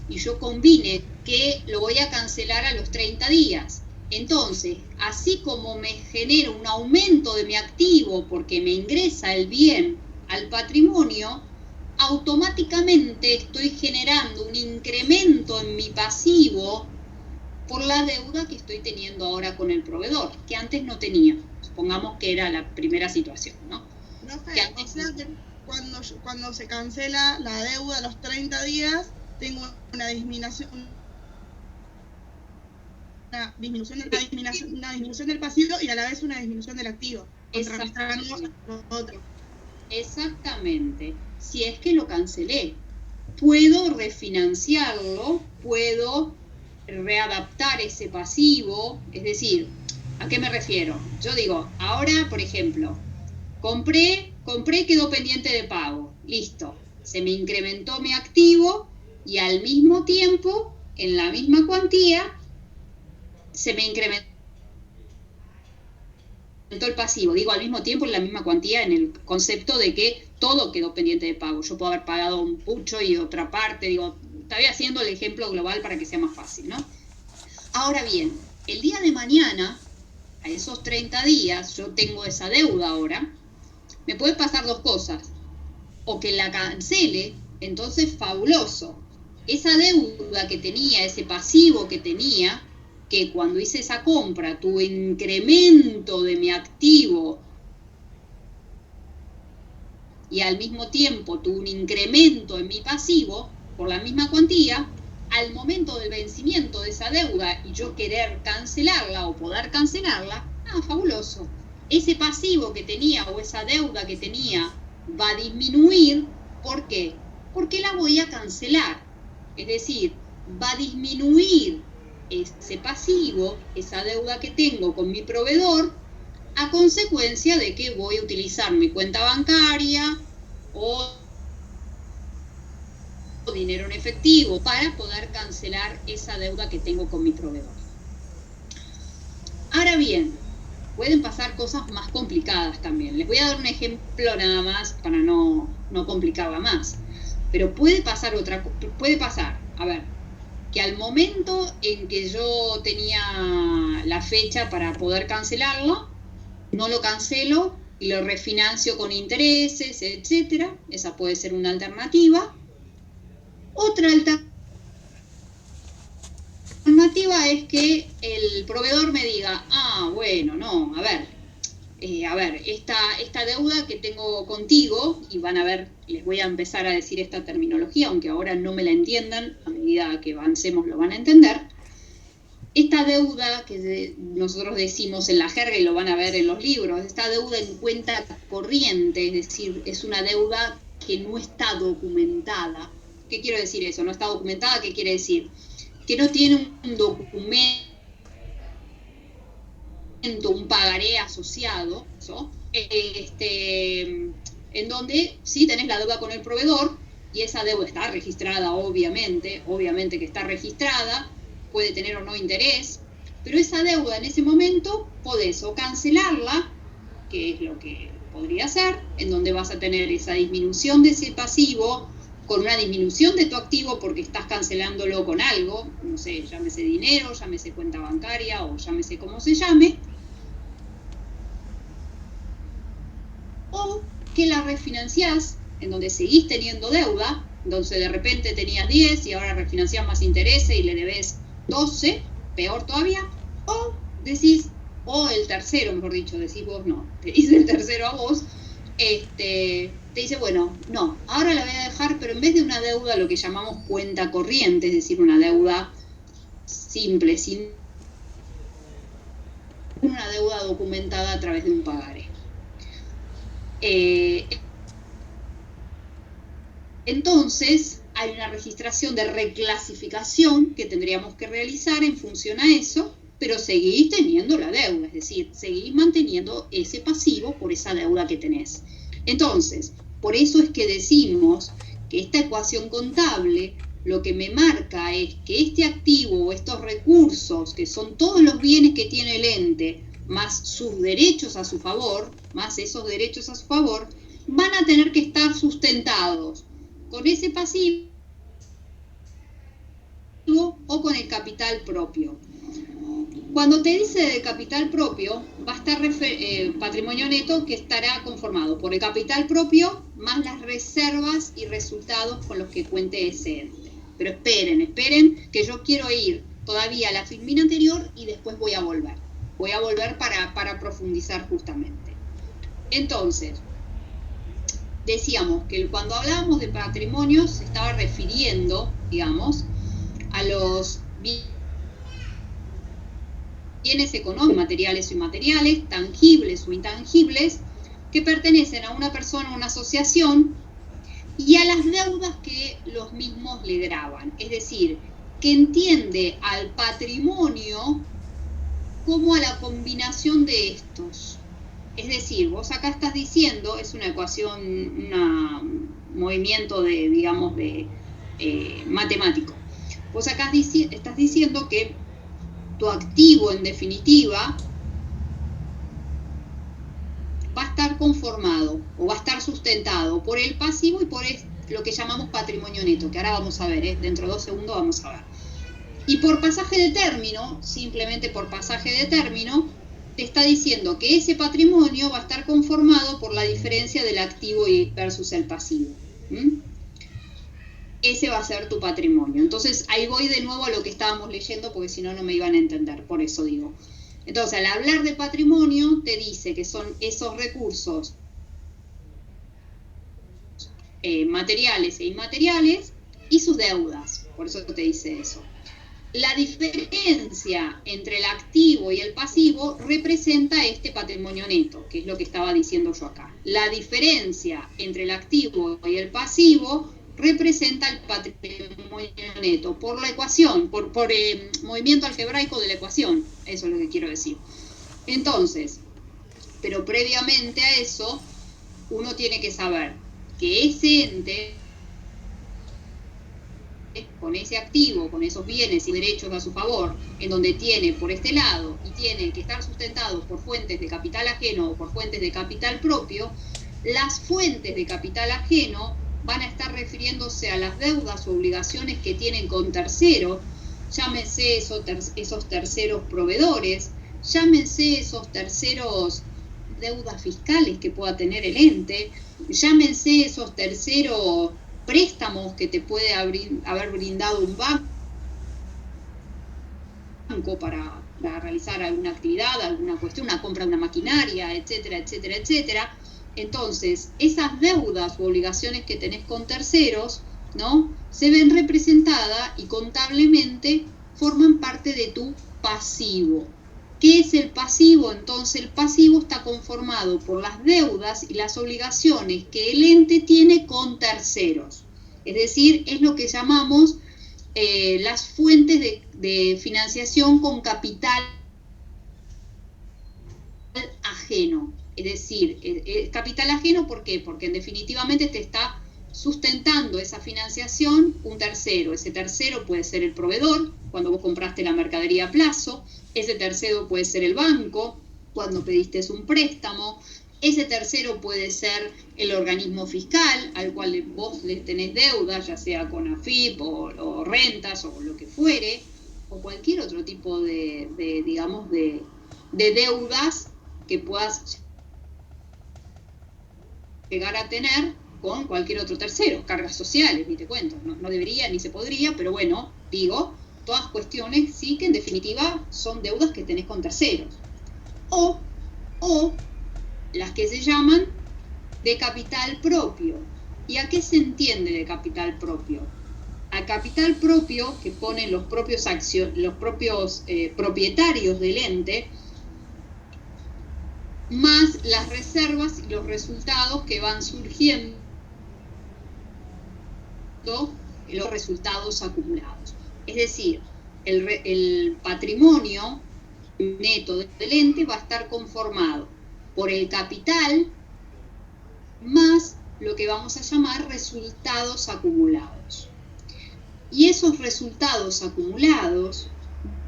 y yo combine que lo voy a cancelar a los 30 días. Entonces, así como me genera un aumento de mi activo porque me ingresa el bien al patrimonio, automáticamente estoy generando un incremento en mi pasivo por la deuda que estoy teniendo ahora con el proveedor, que antes no tenía. Supongamos que era la primera situación, ¿no? Que antes... O sea que cuando se cancela la deuda a los 30 días, tengo una disminución del pasivo y a la vez una disminución del activo. Exactamente. Si es que lo cancelé, puedo refinanciarlo, puedo readaptar ese pasivo, es decir, ¿a qué me refiero? Yo digo, ahora, por ejemplo, compré, quedó pendiente de pago, listo, se me incrementó mi activo y al mismo tiempo, en la misma cuantía, se me incrementó el pasivo, digo al mismo tiempo en la misma cuantía, en el concepto de que todo quedó pendiente de pago. Yo puedo haber pagado un pucho y otra parte, digo, estoy haciendo el ejemplo global para que sea más fácil, ¿no? Ahora bien, el día de mañana, a esos 30 días, yo tengo esa deuda ahora, me puede pasar dos cosas, o que la cancele, entonces fabuloso, esa deuda que tenía, ese pasivo que tenía, que cuando hice esa compra tuve incremento de mi activo y al mismo tiempo tuve un incremento en mi pasivo por la misma cuantía, al momento del vencimiento de esa deuda y yo querer cancelarla o poder cancelarla, fabuloso. Ese pasivo que tenía o esa deuda que tenía va a disminuir. ¿Por qué? Porque la voy a cancelar. Es decir, va a disminuir ese pasivo, esa deuda que tengo con mi proveedor, a consecuencia de que voy a utilizar mi cuenta bancaria o dinero en efectivo para poder cancelar esa deuda que tengo con mi proveedor. Ahora bien, pueden pasar cosas más complicadas también. Les voy a dar un ejemplo nada más para no complicarla más. Pero puede pasar a ver, que al momento en que yo tenía la fecha para poder cancelarlo, no lo cancelo y lo refinancio con intereses, etcétera. Esa puede ser una alternativa. Otra alternativa es que el proveedor me diga, bueno, no, a ver, esta deuda que tengo contigo, y van a ver, les voy a empezar a decir esta terminología, aunque ahora no me la entiendan, a medida que avancemos lo van a entender. Esta deuda que nosotros decimos en la jerga y lo van a ver en los libros, esta deuda en cuenta corriente, es decir, es una deuda que no está documentada. ¿Qué quiero decir eso? ¿No está documentada? ¿Qué quiere decir? Que no tiene un documento, un pagaré asociado, ¿so? En donde sí tenés la deuda con el proveedor y esa deuda está registrada, obviamente que está registrada, puede tener o no interés, pero esa deuda en ese momento podés o cancelarla, que es lo que podría hacer, en donde vas a tener esa disminución de ese pasivo con una disminución de tu activo porque estás cancelándolo con algo, no sé, llámese dinero, llámese cuenta bancaria o llámese como se llame, o que la refinanciás, en donde seguís teniendo deuda, entonces de repente tenías 10 y ahora refinanciás más intereses y le debes 12, peor todavía, o decís, o el tercero, mejor dicho, decís vos, no, te dice el tercero a vos, te dice, bueno, no, ahora la voy a dejar, pero en vez de una deuda, lo que llamamos cuenta corriente, es decir, una deuda simple, sin una deuda documentada a través de un pagaré. Entonces, hay una registración de reclasificación que tendríamos que realizar en función a eso, pero seguís teniendo la deuda, es decir, seguís manteniendo ese pasivo por esa deuda que tenés. Entonces, por eso es que decimos que esta ecuación contable lo que me marca es que este activo o estos recursos, que son todos los bienes que tiene el ente, más sus derechos a su favor, más esos derechos a su favor, van a tener que estar sustentados con ese pasivo o con el capital propio. Cuando te dice de capital propio, va a estar patrimonio neto que estará conformado por el capital propio más las reservas y resultados con los que cuente ese ente. Pero esperen, que yo quiero ir todavía a la filmina anterior y después voy a volver. Voy a volver para profundizar justamente. Entonces, decíamos que cuando hablábamos de patrimonio se estaba refiriendo, digamos, a los bienes económicos, materiales o inmateriales, tangibles o intangibles, que pertenecen a una persona o una asociación, y a las deudas que los mismos le graban. Es decir, que entiende al patrimonio como a la combinación de estos. Es decir, vos acá estás diciendo, es una ecuación, un movimiento de, digamos, de matemático. Vos acá estás diciendo que tu activo, en definitiva, estar conformado o va a estar sustentado por el pasivo y por lo que llamamos patrimonio neto, que ahora vamos a ver, dentro de 2 segundos vamos a ver. Y por pasaje de término, simplemente por pasaje de término, te está diciendo que ese patrimonio va a estar conformado por la diferencia del activo versus el pasivo. Ese va a ser tu patrimonio. Entonces ahí voy de nuevo a lo que estábamos leyendo, porque si no, no me iban a entender, por eso digo. Entonces, al hablar de patrimonio, te dice que son esos recursos materiales e inmateriales y sus deudas. Por eso te dice eso. La diferencia entre el activo y el pasivo representa este patrimonio neto, que es lo que estaba diciendo yo acá. La diferencia entre el activo y el pasivo representa el patrimonio neto por la ecuación, por movimiento algebraico de la ecuación. Eso es lo que quiero decir. Entonces, pero previamente a eso, uno tiene que saber que ese ente, con ese activo, con esos bienes y derechos a su favor, en donde tiene por este lado y tiene que estar sustentado por fuentes de capital ajeno o por fuentes de capital propio, las fuentes de capital ajeno van a estar refiriéndose a las deudas o obligaciones que tienen con terceros, llámense esos terceros proveedores, llámense esos terceros deudas fiscales que pueda tener el ente, llámense esos terceros préstamos que te puede haber brindado un banco para realizar alguna actividad, alguna cuestión, una compra de una maquinaria, etcétera, etcétera, etcétera. Entonces, esas deudas u obligaciones que tenés con terceros, ¿no?, se ven representadas y contablemente forman parte de tu pasivo. ¿Qué es el pasivo? Entonces, el pasivo está conformado por las deudas y las obligaciones que el ente tiene con terceros. Es decir, es lo que llamamos las fuentes de financiación con capital ajeno. Es decir, capital ajeno, ¿por qué? Porque definitivamente te está sustentando esa financiación un tercero. Ese tercero puede ser el proveedor, cuando vos compraste la mercadería a plazo. Ese tercero puede ser el banco, cuando pediste un préstamo. Ese tercero puede ser el organismo fiscal, al cual vos le tenés deuda, ya sea con AFIP o rentas o lo que fuere, o cualquier otro tipo de deudas que puedas llegar a tener con cualquier otro tercero, cargas sociales, ni te cuento, no debería ni se podría, pero bueno, digo, todas cuestiones sí que en definitiva son deudas que tenés con terceros. O las que se llaman de capital propio. ¿Y a qué se entiende de capital propio? A capital propio que ponen los propios propietarios del ente, más las reservas y los resultados que van surgiendo, los resultados acumulados. Es decir, el patrimonio neto del ente va a estar conformado por el capital más lo que vamos a llamar resultados acumulados. Y esos resultados acumulados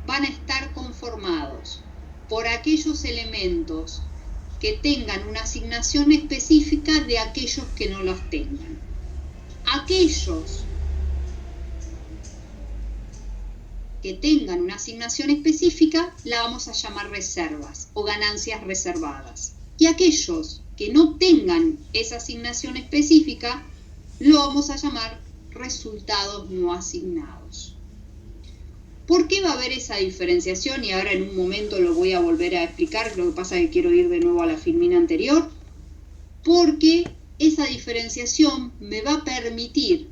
van a estar conformados por aquellos elementos que tengan una asignación específica de aquellos que no los tengan. Aquellos que tengan una asignación específica la vamos a llamar reservas o ganancias reservadas. Y aquellos que no tengan esa asignación específica lo vamos a llamar resultados no asignados. ¿Por qué va a haber esa diferenciación? Y ahora en un momento lo voy a volver a explicar, lo que pasa es que quiero ir de nuevo a la filmina anterior, porque esa diferenciación me va a permitir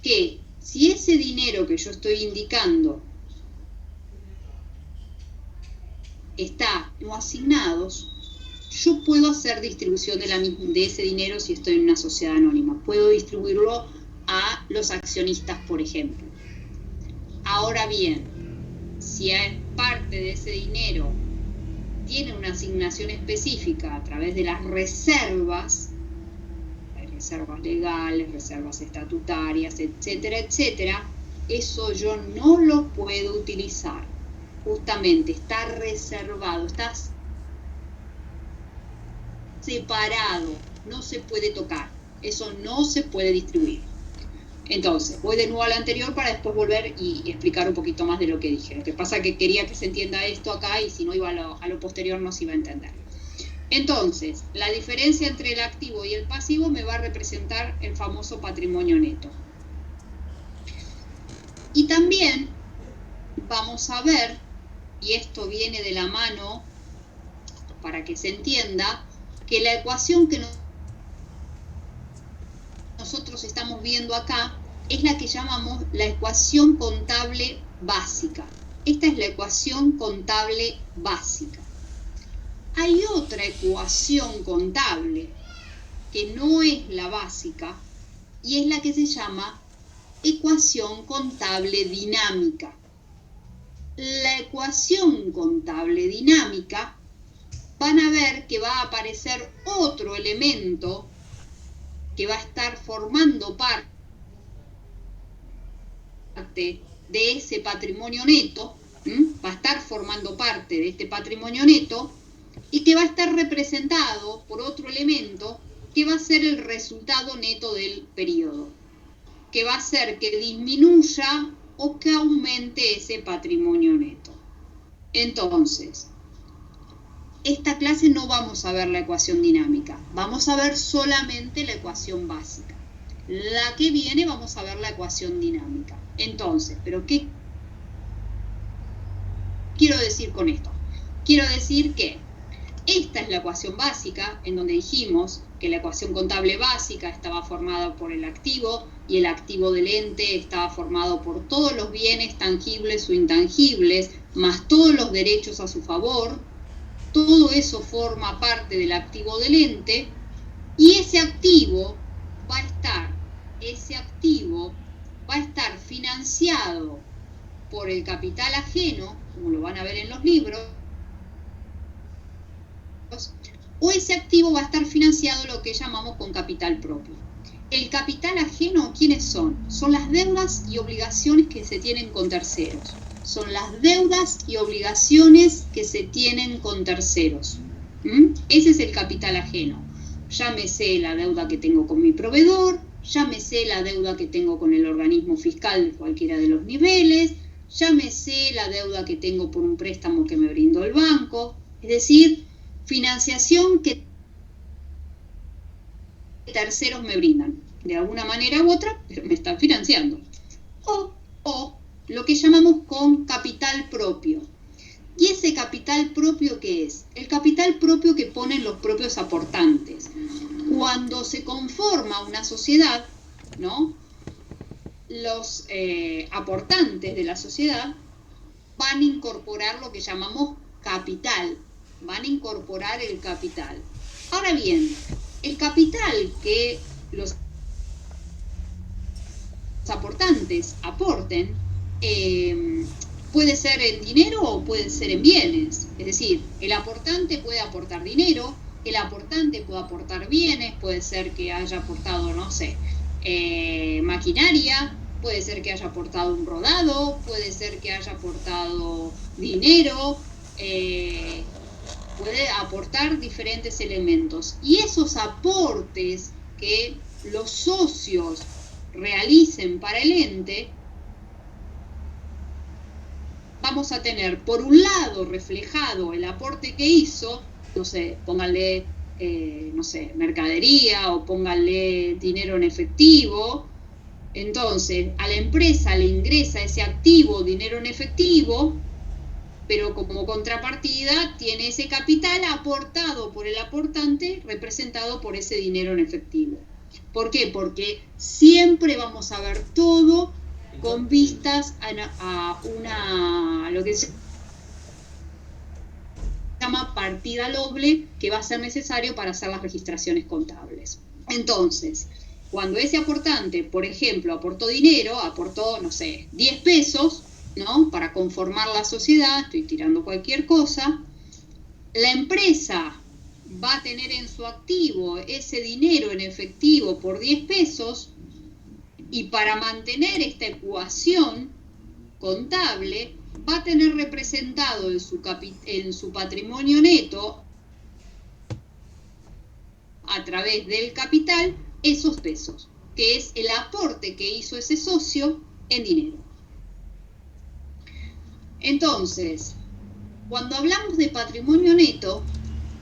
que si ese dinero que yo estoy indicando está no asignados, yo puedo hacer distribución de ese dinero si estoy en una sociedad anónima. Puedo distribuirlo a los accionistas, por ejemplo. Ahora bien, si parte de ese dinero tiene una asignación específica a través de las reservas, reservas legales, reservas estatutarias, etcétera, etcétera, eso yo no lo puedo utilizar. Justamente está reservado, está separado, no se puede tocar, eso no se puede distribuir. Entonces, voy de nuevo a la anterior para después volver y explicar un poquito más de lo que dije. Lo que pasa es que quería que se entienda esto acá y si no iba a lo posterior no se iba a entender. Entonces, la diferencia entre el activo y el pasivo me va a representar el famoso patrimonio neto. Y también vamos a ver, y esto viene de la mano para que se entienda, que la ecuación que nosotros estamos viendo acá es la que llamamos la ecuación contable básica. Esta es la ecuación contable básica. Hay otra ecuación contable que no es la básica y es la que se llama ecuación contable dinámica. La ecuación contable dinámica, van a ver que va a aparecer otro elemento que va a estar formando parte de ese patrimonio neto, va a estar formando parte de este patrimonio neto y que va a estar representado por otro elemento que va a ser el resultado neto del periodo, que va a hacer que disminuya o que aumente ese patrimonio neto. Entonces, esta clase no vamos a ver la ecuación dinámica, vamos a ver solamente la ecuación básica. La que viene vamos a ver la ecuación dinámica. Entonces, ¿pero qué quiero decir con esto? Quiero decir que esta es la ecuación básica, en donde dijimos que la ecuación contable básica estaba formada por el activo y el activo del ente estaba formado por todos los bienes tangibles o intangibles, más todos los derechos a su favor. Todo eso forma parte del activo del ente y ese activo va a estar financiado por el capital ajeno, como lo van a ver en los libros, o ese activo va a estar financiado lo que llamamos con capital propio. El capital ajeno, ¿quiénes son? Son las deudas y obligaciones que se tienen con terceros. Son las deudas y obligaciones que se tienen con terceros. Ese es el capital ajeno. Llámese la deuda que tengo con mi proveedor, llámese la deuda que tengo con el organismo fiscal de cualquiera de los niveles, llámese la deuda que tengo por un préstamo que me brindó el banco. Es decir, financiación que terceros me brindan, de alguna manera u otra, pero me están financiando. O lo que llamamos con capital propio. ¿Y ese capital propio qué es? El capital propio que ponen los propios aportantes. Cuando se conforma una sociedad, ¿no? Los aportantes de la sociedad van a incorporar lo que llamamos capital. Van a incorporar el capital. Ahora bien, el capital que los aportantes aporten puede ser en dinero o puede ser en bienes. Es decir, el aportante puede aportar dinero, el aportante puede aportar bienes, puede ser que haya aportado, no sé, maquinaria, puede ser que haya aportado un rodado, puede ser que haya aportado dinero, puede aportar diferentes elementos. Y esos aportes que los socios realicen para el ente, vamos a tener por un lado reflejado el aporte que hizo, no sé, pónganle, no sé, mercadería o pónganle dinero en efectivo. Entonces, a la empresa le ingresa ese activo, dinero en efectivo, pero como contrapartida tiene ese capital aportado por el aportante, representado por ese dinero en efectivo. ¿Por qué? Porque siempre vamos a ver todo con vistas a lo que se llama partida doble, que va a ser necesario para hacer las registraciones contables. Entonces, cuando ese aportante, por ejemplo, aportó dinero, aportó, no sé, 10 pesos, ¿no? Para conformar la sociedad, estoy tirando cualquier cosa, la empresa va a tener en su activo ese dinero en efectivo por 10 pesos y para mantener esta ecuación contable va a tener representado en su patrimonio neto a través del capital esos pesos, que es el aporte que hizo ese socio en dinero. Entonces, cuando hablamos de patrimonio neto,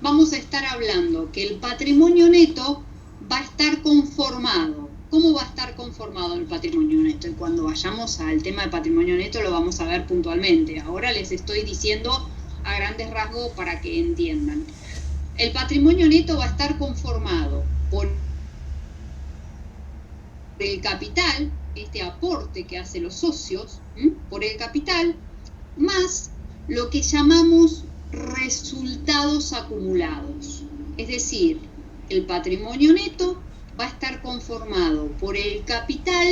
vamos a estar hablando que el patrimonio neto va a estar conformado. ¿Cómo va a estar conformado el patrimonio neto? Y cuando vayamos al tema de patrimonio neto lo vamos a ver puntualmente. Ahora les estoy diciendo a grandes rasgos para que entiendan. El patrimonio neto va a estar conformado por el capital, este aporte que hacen los socios, por el capital, más lo que llamamos resultados acumulados. Es decir, el patrimonio neto va a estar conformado por el capital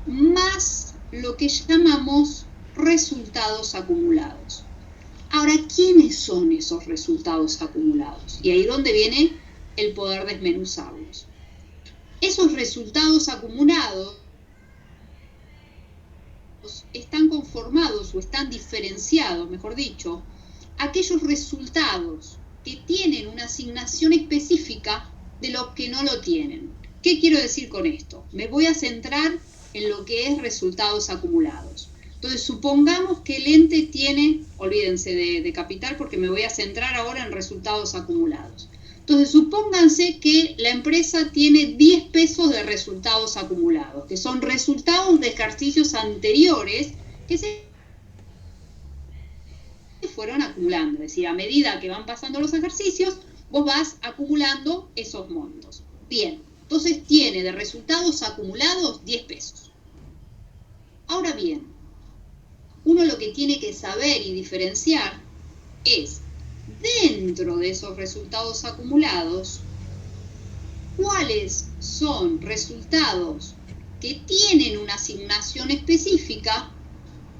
más lo que llamamos resultados acumulados. Ahora, ¿quiénes son esos resultados acumulados? Y ahí es donde viene el poder desmenuzarlos. Esos resultados acumulados están conformados o están diferenciados, mejor dicho, aquellos resultados que tienen una asignación específica de los que no lo tienen. ¿Qué quiero decir con esto? Me voy a centrar en lo que es resultados acumulados. Entonces, supongamos que el ente tiene, olvídense de capital porque me voy a centrar ahora en resultados acumulados. Entonces, supónganse que la empresa tiene 10 pesos de resultados acumulados, que son resultados de ejercicios anteriores que se fueron acumulando. Es decir, a medida que van pasando los ejercicios, vos vas acumulando esos montos. Bien, entonces tiene de resultados acumulados 10 pesos. Ahora bien, uno lo que tiene que saber y diferenciar es, dentro de esos resultados acumulados, cuáles son resultados que tienen una asignación específica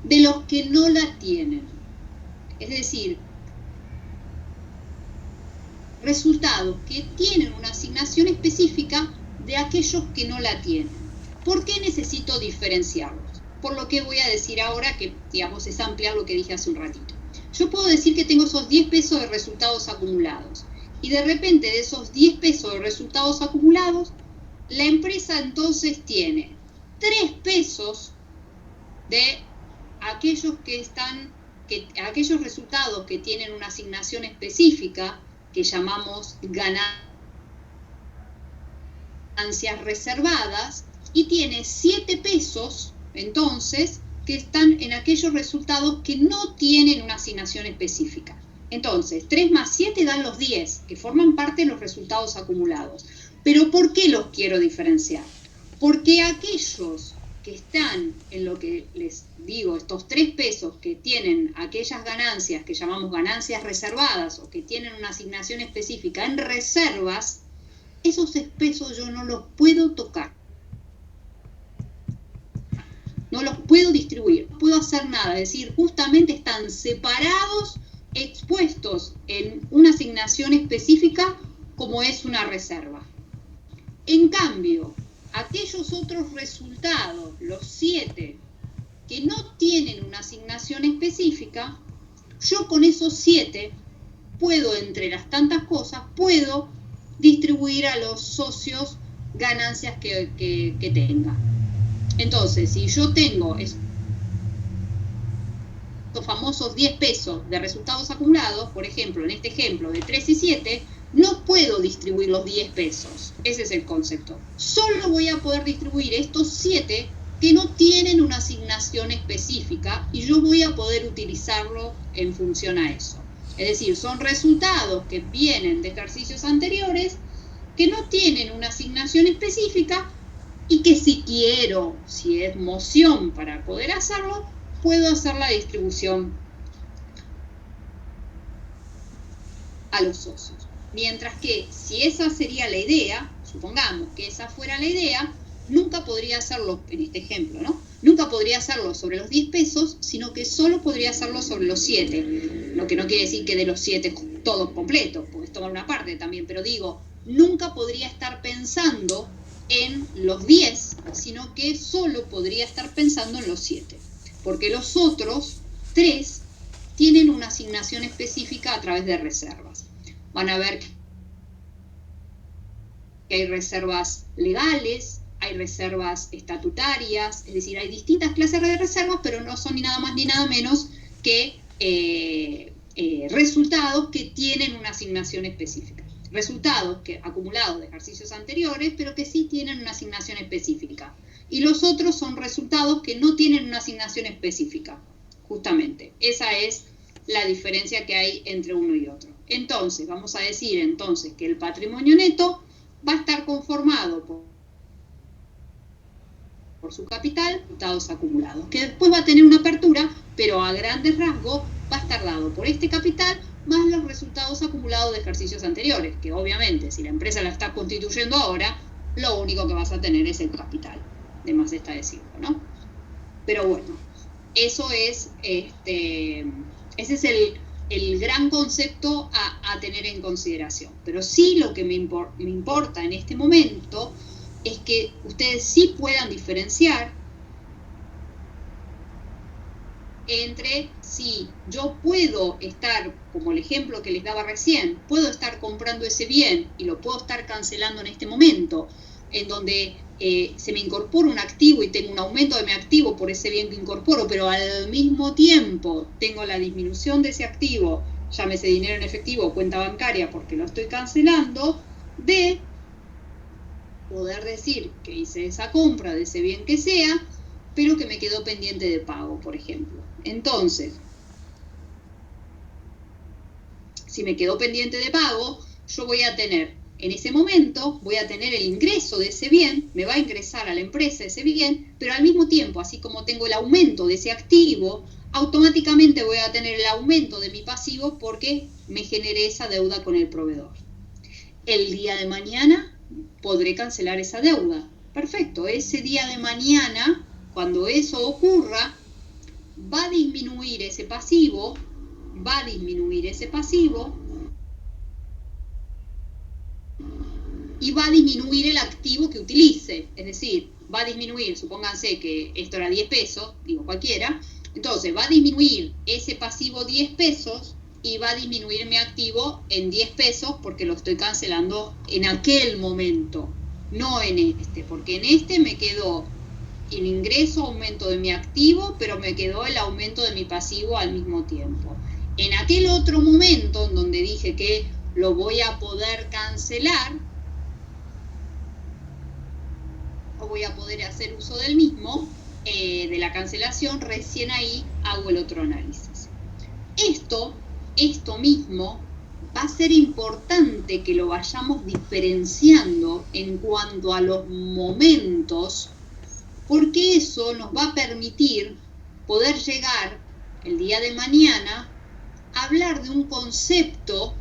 de los que no la tienen. Es decir, resultados que tienen una asignación específica de aquellos que no la tienen. ¿Por qué necesito diferenciarlos? Por lo que voy a decir ahora, que digamos es ampliar lo que dije hace un ratito. Yo puedo decir que tengo esos 10 pesos de resultados acumulados y de repente de esos 10 pesos de resultados acumulados, la empresa entonces tiene 3 pesos de aquellos aquellos resultados que tienen una asignación específica que llamamos ganancias reservadas, y tiene 7 pesos entonces que están en aquellos resultados que no tienen una asignación específica. Entonces, 3 más 7 dan los 10, que forman parte de los resultados acumulados. Pero ¿por qué los quiero diferenciar? Porque aquellos que están en lo que les digo, estos 3 pesos que tienen aquellas ganancias que llamamos ganancias reservadas o que tienen una asignación específica en reservas, esos pesos yo no los puedo tocar. No los puedo distribuir, no puedo hacer nada, es decir, justamente están separados, expuestos en una asignación específica como es una reserva. En cambio, aquellos otros resultados, los 7, que no tienen una asignación específica, yo con esos 7 puedo, entre las tantas cosas, puedo distribuir a los socios ganancias que tenga. Entonces, si yo tengo estos famosos 10 pesos de resultados acumulados, por ejemplo, en este ejemplo de 3 y 7, no puedo distribuir los 10 pesos. Ese es el concepto. Solo voy a poder distribuir estos 7 que no tienen una asignación específica y yo voy a poder utilizarlo en función a eso. Es decir, son resultados que vienen de ejercicios anteriores que no tienen una asignación específica y que si quiero, si es moción para poder hacerlo, puedo hacer la distribución a los socios. Mientras que si esa sería la idea, supongamos que esa fuera la idea, nunca podría hacerlo, en este ejemplo, ¿no? Nunca podría hacerlo sobre los 10 pesos, sino que solo podría hacerlo sobre los 7. Lo que no quiere decir que de los 7 todos completos, puedes tomar una parte también, pero digo, nunca podría estar pensando en los 10, sino que solo podría estar pensando en los 7, porque los otros 3 tienen una asignación específica a través de reservas. Van a ver hay reservas legales, hay reservas estatutarias, es decir, hay distintas clases de reservas, pero no son ni nada más ni nada menos que resultados que tienen una asignación específica. Resultados que acumulados de ejercicios anteriores, pero que sí tienen una asignación específica. Y los otros son resultados que no tienen una asignación específica, justamente. Esa es la diferencia que hay entre uno y otro. Entonces, vamos a decir entonces que el patrimonio neto va a estar conformado por su capital, resultados acumulados, que después va a tener una apertura, pero a grandes rasgos va a estar dado por este capital más los resultados acumulados de ejercicios anteriores, que obviamente si la empresa la está constituyendo ahora, lo único que vas a tener es el capital, de más está decirlo, ¿no? Pero bueno, eso es, ese es el gran concepto a tener en consideración. Pero sí lo que me importa en este momento es que ustedes sí puedan diferenciar entre si yo puedo estar, como el ejemplo que les daba recién, puedo estar comprando ese bien y lo puedo estar cancelando en este momento, en donde se me incorpora un activo y tengo un aumento de mi activo por ese bien que incorporo, pero al mismo tiempo tengo la disminución de ese activo, llámese dinero en efectivo o cuenta bancaria porque lo estoy cancelando, de poder decir que hice esa compra de ese bien que sea, pero que me quedó pendiente de pago, por ejemplo. Entonces, si me quedó pendiente de pago, yo voy a tener, en ese momento, voy a tener el ingreso de ese bien, me va a ingresar a la empresa ese bien, pero al mismo tiempo, así como tengo el aumento de ese activo, automáticamente voy a tener el aumento de mi pasivo porque me generé esa deuda con el proveedor. El día de mañana podré cancelar esa deuda. Perfecto, ese día de mañana, cuando eso ocurra, va a disminuir ese pasivo, y va a disminuir el activo que utilice. Es decir, va a disminuir, supónganse que esto era 10 pesos, digo cualquiera, entonces va a disminuir ese pasivo 10 pesos y va a disminuir mi activo en 10 pesos porque lo estoy cancelando en aquel momento, no en este, porque en este me quedó el ingreso, aumento de mi activo, pero me quedó el aumento de mi pasivo al mismo tiempo. En aquel otro momento en donde dije que lo voy a poder cancelar, o voy a poder hacer uso del mismo, de la cancelación, recién ahí hago el otro análisis. Esto mismo va a ser importante que lo vayamos diferenciando en cuanto a los momentos, porque eso nos va a permitir poder llegar el día de mañana a hablar de un concepto,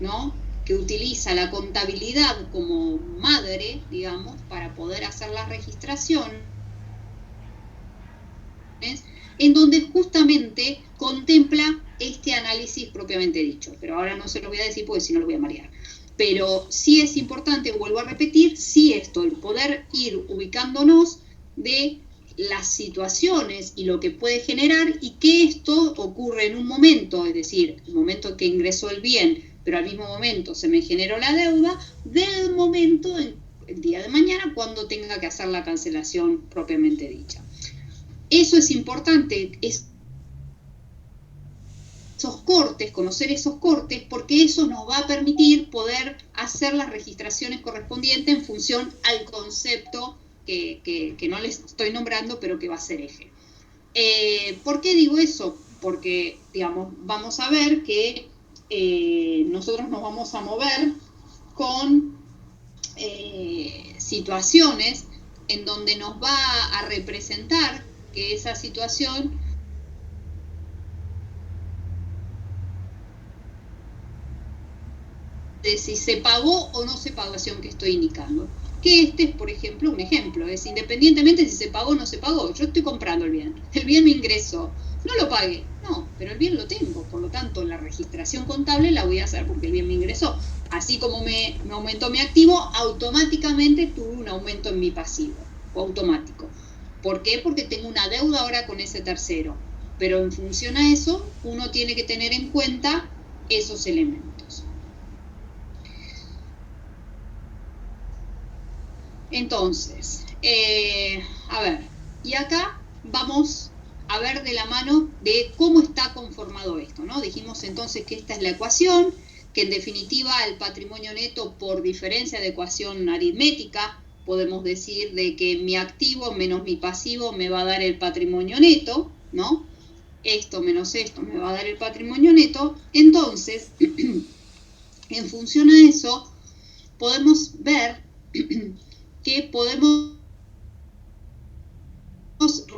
¿no?, que utiliza la contabilidad como madre, digamos, para poder hacer las registraciones, en donde justamente contempla este análisis propiamente dicho. Pero ahora no se lo voy a decir porque si no lo voy a marear. Pero sí es importante, vuelvo a repetir, sí esto, el poder ir ubicándonos de las situaciones y lo que puede generar, y que esto ocurre en un momento, es decir, el momento que ingresó el bien, pero al mismo momento se me generó la deuda, del momento, el día de mañana, cuando tenga que hacer la cancelación propiamente dicha. Eso es importante, esos cortes, conocer esos cortes, porque eso nos va a permitir poder hacer las registraciones correspondientes en función al concepto que no les estoy nombrando, pero que va a ser eje. ¿Por qué digo eso? Porque, digamos, vamos a ver que nosotros nos vamos a mover con situaciones en donde nos va a representar que esa situación de si se pagó o no se pagó la acción que estoy indicando. Que este es, por ejemplo, un ejemplo, es independientemente si se pagó o no se pagó, yo estoy comprando el bien me ingresó, no lo pagué, no, pero el bien lo tengo, por lo tanto la registración contable la voy a hacer porque el bien me ingresó. Así como me aumentó mi activo, automáticamente tuve un aumento en mi pasivo, automático. ¿Por qué? Porque tengo una deuda ahora con ese tercero, pero en función a eso, uno tiene que tener en cuenta esos elementos. Entonces, a ver, y acá vamos a ver de la mano de cómo está conformado esto, ¿no? Dijimos entonces que esta es la ecuación, que en definitiva el patrimonio neto por diferencia de ecuación aritmética, podemos decir de que mi activo menos mi pasivo me va a dar el patrimonio neto, ¿no? Esto menos esto me va a dar el patrimonio neto. Entonces, en función a eso, podemos ver que podemos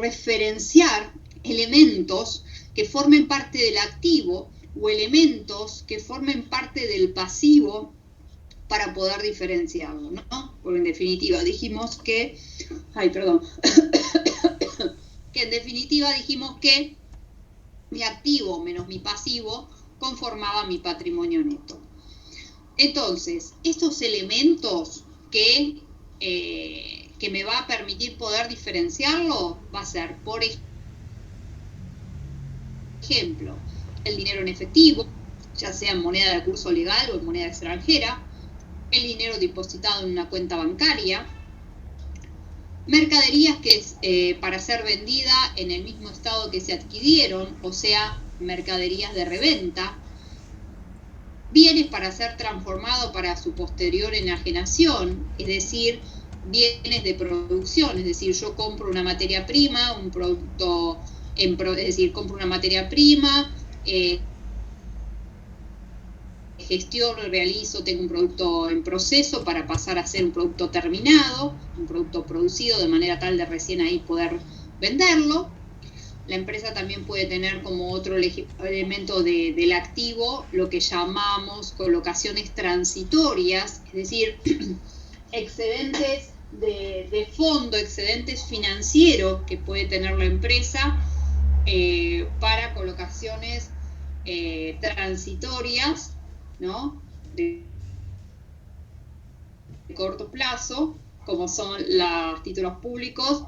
referenciar elementos que formen parte del activo o elementos que formen parte del pasivo para poder diferenciarlo, ¿no? Porque en definitiva dijimos que, que en definitiva dijimos que mi activo menos mi pasivo conformaba mi patrimonio neto. Entonces, estos elementos que me va a permitir poder diferenciarlo va a ser, por ejemplo, el dinero en efectivo, ya sea en moneda de curso legal o en moneda extranjera, el dinero depositado en una cuenta bancaria, mercaderías que es para ser vendida en el mismo estado que se adquirieron, o sea, mercaderías de reventa, bienes para ser transformados para su posterior enajenación, es decir, bienes de producción, es decir, yo compro una materia prima, un producto, es decir, compro una materia prima, gestiono, realizo, tengo un producto en proceso para pasar a ser un producto terminado, un producto producido de manera tal de recién ahí poder venderlo. La empresa también puede tener como otro elemento del activo lo que llamamos colocaciones transitorias, es decir, excedentes de fondo, excedentes financieros que puede tener la empresa para colocaciones transitorias, ¿no? De corto plazo, como son los títulos públicos,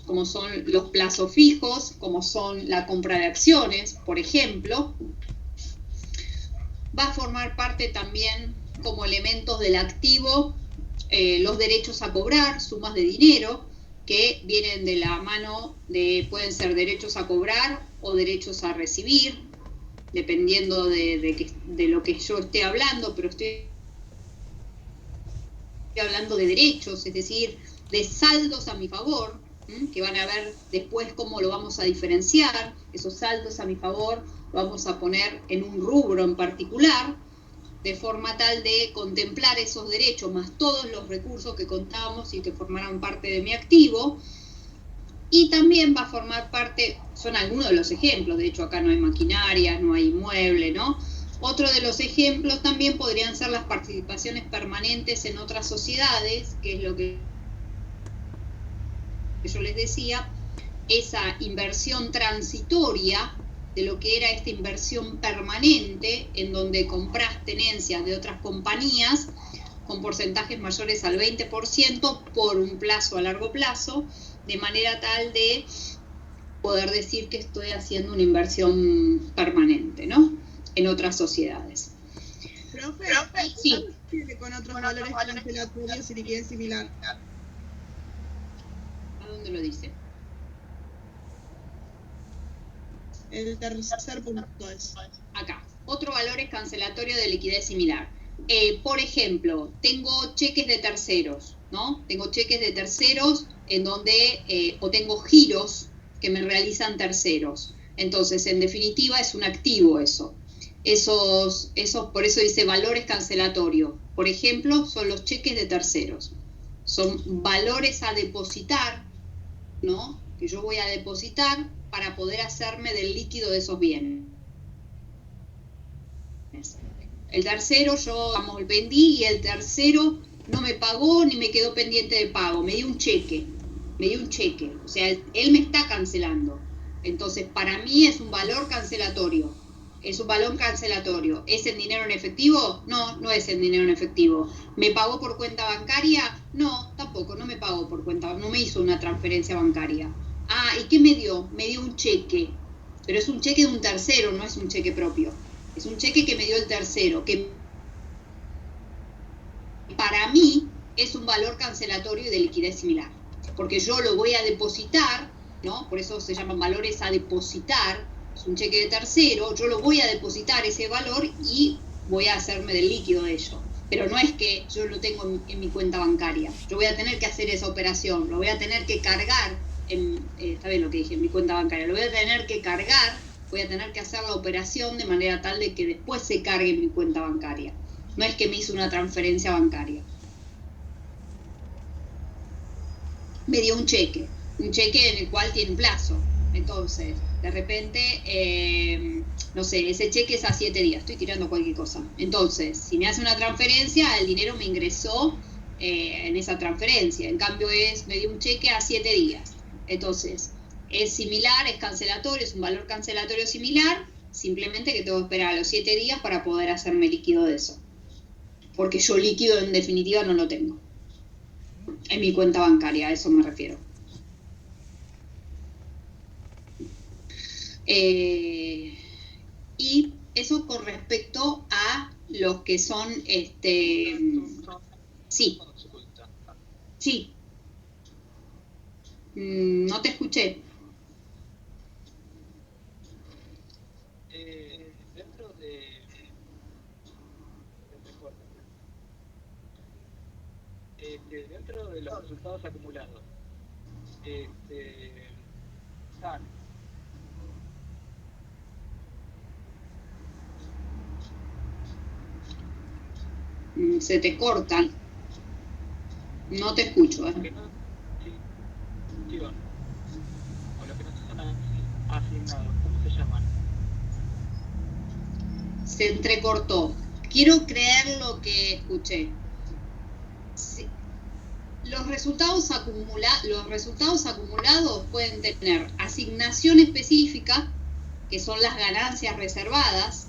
como son los plazos fijos, como son la compra de acciones, por ejemplo. Va a formar parte también como elementos del activo los derechos a cobrar, sumas de dinero, que vienen de la mano de, pueden ser derechos a cobrar o derechos a recibir, dependiendo de lo que yo esté hablando, pero estoy hablando de derechos, es decir, de saldos a mi favor, que van a ver después cómo lo vamos a diferenciar. Esos saldos a mi favor lo vamos a poner en un rubro en particular, de forma tal de contemplar esos derechos más todos los recursos que contábamos y que formaran parte de mi activo. Y también va a formar parte, son algunos de los ejemplos, de hecho acá no hay maquinarias, no hay inmueble, ¿no? Otro de los ejemplos también podrían ser las participaciones permanentes en otras sociedades, que es lo que yo les decía, esa inversión transitoria de lo que era esta inversión permanente, en donde compras tenencias de otras compañías con porcentajes mayores al 20% por un plazo a largo plazo, de manera tal de poder decir que estoy haciendo una inversión permanente, ¿no? En otras sociedades. Profe, sí. Con otros valores cancelatorios y liquidez similar. ¿A dónde lo dice? El tercer punto es. Acá. Otro valor es cancelatorio de liquidez similar. Por ejemplo, tengo cheques de terceros, ¿no? Tengo cheques de terceros en donde, o tengo giros que me realizan terceros. Entonces, en definitiva, es un activo eso. Esos, por eso dice valores cancelatorios. Por ejemplo, son los cheques de terceros. Son valores a depositar, ¿no? Que yo voy a depositar para poder hacerme del líquido de esos bienes. El tercero yo, vamos, vendí y el tercero no me pagó ni me quedó pendiente de pago, me dio un cheque, o sea, él me está cancelando. Entonces, para mí es un valor cancelatorio, ¿Es en dinero en efectivo? No, no es en dinero en efectivo. ¿Me pagó por cuenta bancaria? No, tampoco, no me pagó por cuenta, no me hizo una transferencia bancaria. Ah, ¿y qué me dio? Me dio un cheque, pero es un cheque de un tercero, no es un cheque propio. Es un cheque que me dio el tercero, que para mí es un valor cancelatorio y de liquidez similar. Porque yo lo voy a depositar, ¿no? Por eso se llaman valores a depositar, es un cheque de tercero, yo lo voy a depositar ese valor y voy a hacerme del líquido de ello. Pero no es que yo lo tengo en mi cuenta bancaria, yo voy a tener que hacer esa operación, lo voy a tener que cargar, está bien lo que dije, en mi cuenta bancaria, lo voy a tener que cargar, voy a tener que hacer la operación de manera tal de que después se cargue en mi cuenta bancaria. No es que me hizo una transferencia bancaria. Me dio un cheque en el cual tiene un plazo. Entonces, de repente, no sé, ese cheque es a 7 días, estoy tirando cualquier cosa. Entonces, si me hace una transferencia, el dinero me ingresó en esa transferencia. En cambio, me dio un cheque a 7 días. Entonces, es similar, es cancelatorio, es un valor cancelatorio similar, simplemente que tengo que esperar a los 7 días para poder hacerme líquido de eso. Porque yo líquido en definitiva no lo tengo en mi cuenta bancaria, a eso me refiero. Y eso con respecto a los que son, sí. Sí. No te escuché. Dentro de los resultados acumulados, se te cortan. No te escucho. O los que no son asignados, ¿cómo se llaman? Se entrecortó. Quiero creer lo que escuché. Sí. Los resultados acumulados pueden tener asignación específica, que son las ganancias reservadas,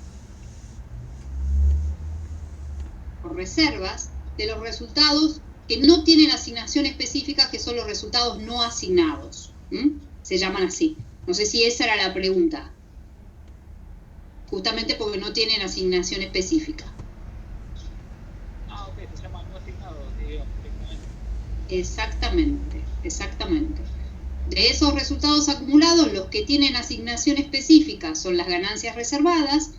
o reservas, de los resultados que no tienen asignación específica, que son los resultados no asignados. Se llaman así. No sé si esa era la pregunta. Justamente porque no tienen asignación específica. Ok, se llaman no asignados, digamos, directamente. Exactamente. De esos resultados acumulados, los que tienen asignación específica son las ganancias reservadas,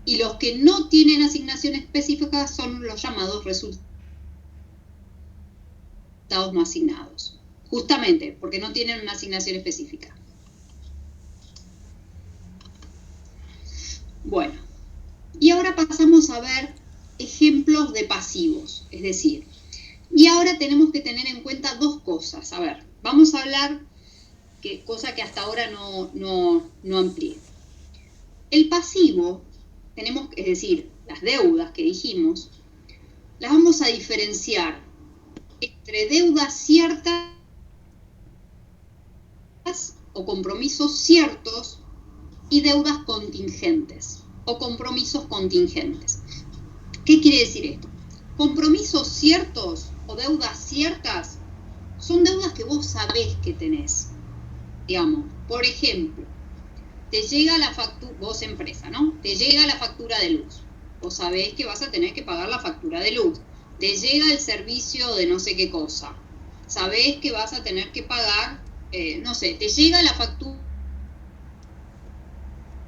y los que no tienen asignación específica son los llamados resultados no asignados. Justamente porque no tienen una asignación específica. Bueno, y ahora pasamos a ver ejemplos de pasivos, es decir, y ahora tenemos que tener en cuenta dos cosas. A ver, vamos a hablar, cosa que hasta ahora no amplié. El pasivo, es decir, las deudas que dijimos, las vamos a diferenciar entre deudas ciertas o compromisos ciertos y deudas contingentes o compromisos contingentes. ¿Qué quiere decir esto? Compromisos ciertos o deudas ciertas son deudas que vos sabés que tenés. Digamos, por ejemplo, te llega la factura, vos empresa, ¿no? Te llega la factura de luz. Vos sabés que vas a tener que pagar la factura de luz. Te llega el servicio de no sé qué cosa. Sabés que vas a tener que pagar, no sé, te llega la factura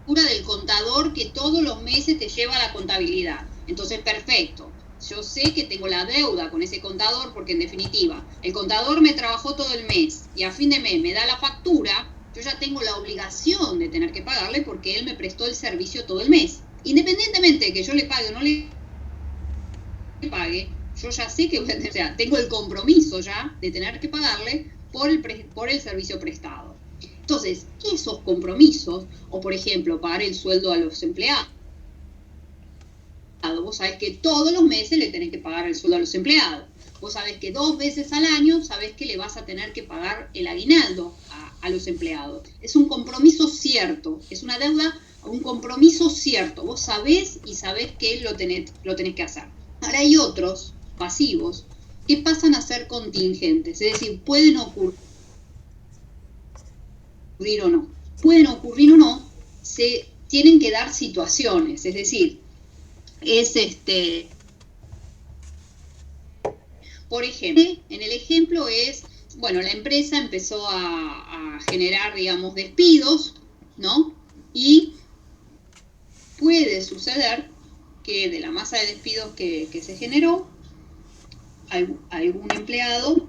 del contador que todos los meses te lleva la contabilidad. Entonces, perfecto. Yo sé que tengo la deuda con ese contador porque, en definitiva, el contador me trabajó todo el mes y a fin de mes me da la factura. Yo ya tengo la obligación de tener que pagarle porque él me prestó el servicio todo el mes. Independientemente de que yo le pague o no le pague, yo ya sé que, o sea, tengo el compromiso ya de tener que pagarle por el servicio prestado. Entonces, esos compromisos, o por ejemplo, pagar el sueldo a los empleados, vos sabés que todos los meses le tenés que pagar el sueldo a los empleados. Vos sabés que 2 veces al año sabés que le vas a tener que pagar el aguinaldo a los empleados. Es un compromiso cierto, es una deuda, un compromiso cierto. Vos sabés y sabés que lo tenés que hacer. Ahora hay otros pasivos que pasan a ser contingentes, es decir, pueden ocurrir o no. Pueden ocurrir o no, se tienen que dar situaciones, es decir, Por ejemplo, en el ejemplo es, bueno, la empresa empezó a generar, digamos, despidos, ¿no? Y puede suceder que de la masa de despidos que se generó, algún empleado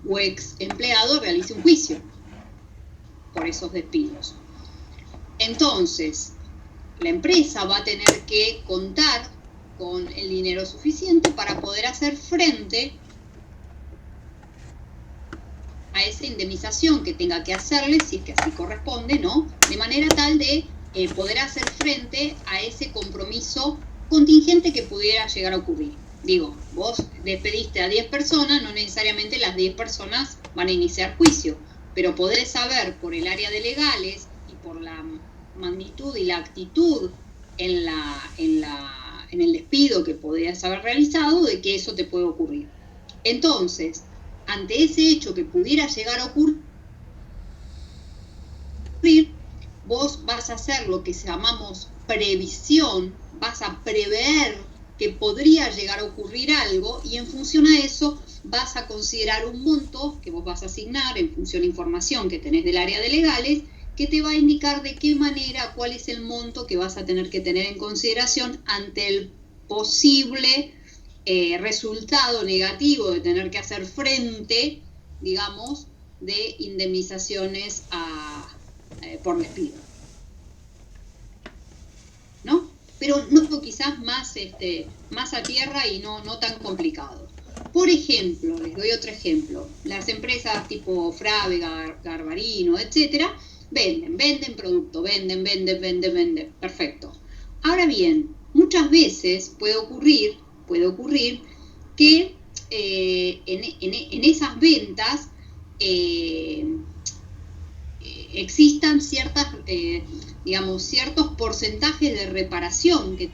o ex empleado realice un juicio por esos despidos. Entonces, la empresa va a tener que contar con el dinero suficiente para poder hacer frente a esa indemnización que tenga que hacerle, si es que así corresponde, ¿no? De manera tal de poder hacer frente a ese compromiso contingente que pudiera llegar a ocurrir. Digo, vos despediste a 10 personas, no necesariamente las 10 personas van a iniciar juicio, pero poder saber por el área de legales y por la magnitud y la actitud en el despido que podrías haber realizado, de que eso te puede ocurrir. Entonces, ante ese hecho que pudiera llegar a ocurrir, vos vas a hacer lo que llamamos previsión, vas a prever que podría llegar a ocurrir algo, y en función a eso vas a considerar un monto que vos vas a asignar en función de información que tenés del área de legales, que te va a indicar de qué manera, cuál es el monto que vas a tener que tener en consideración ante el posible resultado negativo de tener que hacer frente, digamos, de indemnizaciones por despido, ¿no? Pero no, quizás más a tierra y no tan complicado. Por ejemplo, les doy otro ejemplo, las empresas tipo Frave, Garbarino, etcétera, venden producto, venden, perfecto. Ahora bien, muchas veces puede ocurrir que en esas ventas existan ciertas, digamos, ciertos porcentajes de reparación que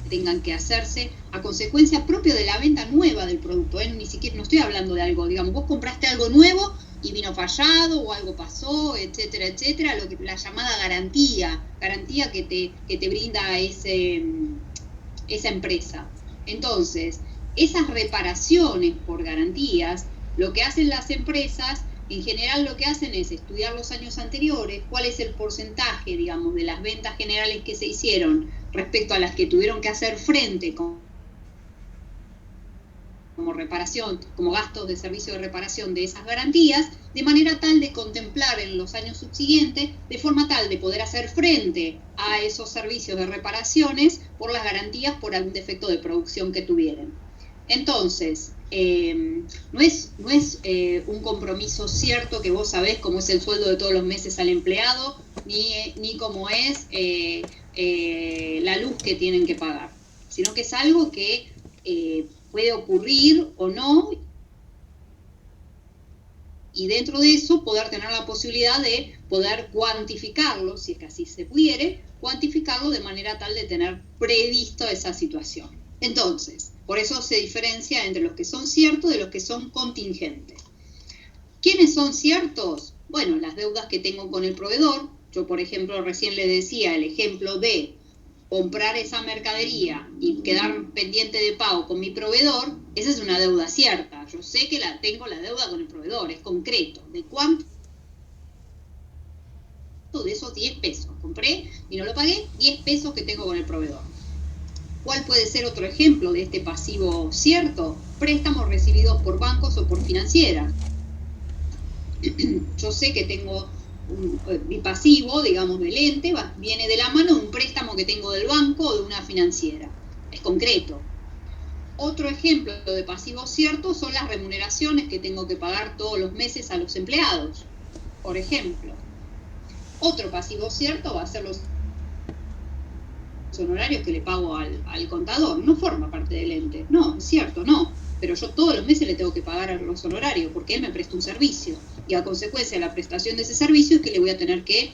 tengan que hacerse a consecuencia propia de la venta nueva del producto. Ni siquiera, no estoy hablando de algo, digamos, vos compraste algo nuevo y vino fallado o algo pasó, etcétera, etcétera, la llamada garantía que te brinda esa empresa. Entonces, esas reparaciones por garantías, lo que hacen las empresas, en general lo que hacen es estudiar los años anteriores, cuál es el porcentaje, digamos, de las ventas generales que se hicieron respecto a las que tuvieron que hacer frente como reparación, como gastos de servicio de reparación de esas garantías, de manera tal de contemplar en los años subsiguientes, de forma tal de poder hacer frente a esos servicios de reparaciones por las garantías por algún defecto de producción que tuvieran. Entonces, no es un compromiso cierto que vos sabés cómo es el sueldo de todos los meses al empleado, ni cómo es la luz que tienen que pagar, sino que es algo que puede ocurrir o no, y dentro de eso poder tener la posibilidad de poder cuantificarlo, si es que así se pudiere, cuantificarlo de manera tal de tener previsto esa situación. Entonces, por eso se diferencia entre los que son ciertos de los que son contingentes. ¿Quiénes son ciertos? Bueno, las deudas que tengo con el proveedor. Yo, por ejemplo, recién les decía el ejemplo de comprar esa mercadería y quedar pendiente de pago con mi proveedor. Esa es una deuda cierta. Yo sé que tengo la deuda con el proveedor, es concreto. ¿De cuánto? De esos 10 pesos. Compré y no lo pagué, 10 pesos que tengo con el proveedor. ¿Cuál puede ser otro ejemplo de este pasivo cierto? Préstamos recibidos por bancos o por financieras. Yo sé que tengo mi pasivo, digamos, del ente, viene de la mano de un préstamo que tengo del banco o de una financiera. Es concreto. Otro ejemplo de pasivo cierto son las remuneraciones que tengo que pagar todos los meses a los empleados, por ejemplo. Otro pasivo cierto va a ser los honorarios que le pago al contador. No forma parte del ente. No, es cierto, no. Pero yo todos los meses le tengo que pagar a los honorarios porque él me presta un servicio. Y a consecuencia de la prestación de ese servicio es que le voy a tener que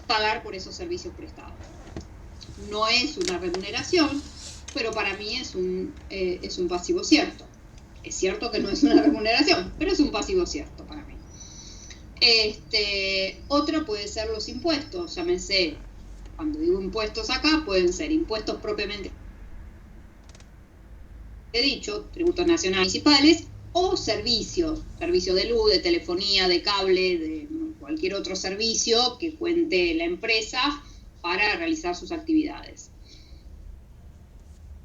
pagar por esos servicios prestados. No es una remuneración, pero para mí es un pasivo cierto. Es cierto que no es una remuneración, pero es un pasivo cierto para mí. Otra puede ser los impuestos. Llámense, cuando digo impuestos acá, pueden ser impuestos propiamente he dicho, tributos nacionales municipales, o servicios de luz, de telefonía, de cable, de cualquier otro servicio que cuente la empresa para realizar sus actividades.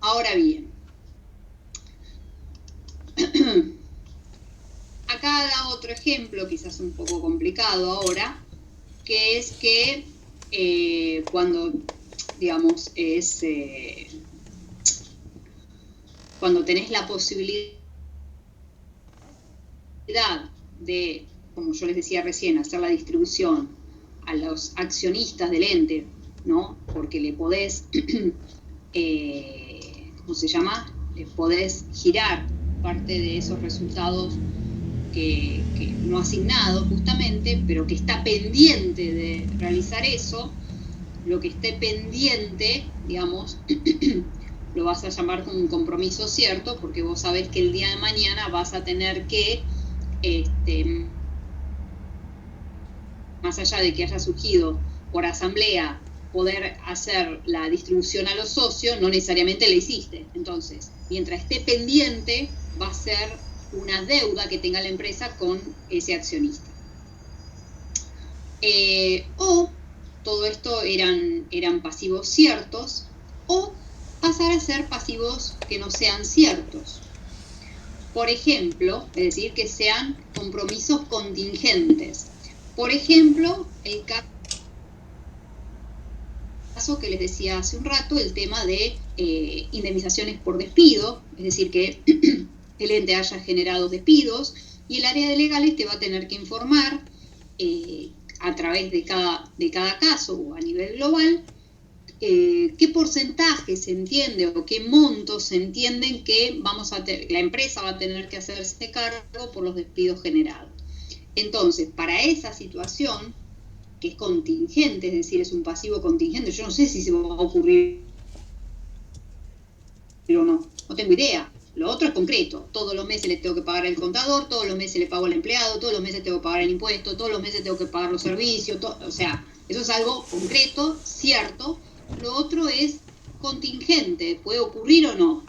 Ahora bien, acá da otro ejemplo, quizás un poco complicado ahora, que es que cuando, digamos, cuando tenés la posibilidad de, como yo les decía recién, hacer la distribución a los accionistas del ente, ¿no? Porque le podés, ¿cómo se llama? Le podés girar parte de esos resultados que no asignados justamente, pero que está pendiente de realizar eso. Lo que esté pendiente, digamos, lo vas a llamar como un compromiso cierto, porque vos sabés que el día de mañana vas a tener que, más allá de que haya surgido por asamblea poder hacer la distribución a los socios, no necesariamente la hiciste. Entonces, mientras esté pendiente, va a ser una deuda que tenga la empresa con ese accionista. O todo esto eran pasivos ciertos, o pasar a ser pasivos que no sean ciertos. Por ejemplo, es decir, que sean compromisos contingentes. Por ejemplo, el caso que les decía hace un rato, el tema de indemnizaciones por despido, es decir, que el ente haya generado despidos y el área de legales te va a tener que informar a través de cada caso o a nivel global qué porcentaje se entiende o qué montos se entienden que la empresa va a tener que hacerse cargo por los despidos generados. Entonces, para esa situación, que es contingente, es decir, es un pasivo contingente, yo no sé si se va a ocurrir o no tengo idea. Lo otro es concreto, todos los meses le tengo que pagar al contador, todos los meses le pago al empleado, todos los meses tengo que pagar el impuesto, todos los meses tengo que pagar los servicios, o sea, eso es algo concreto, cierto. Lo otro es contingente, puede ocurrir o no.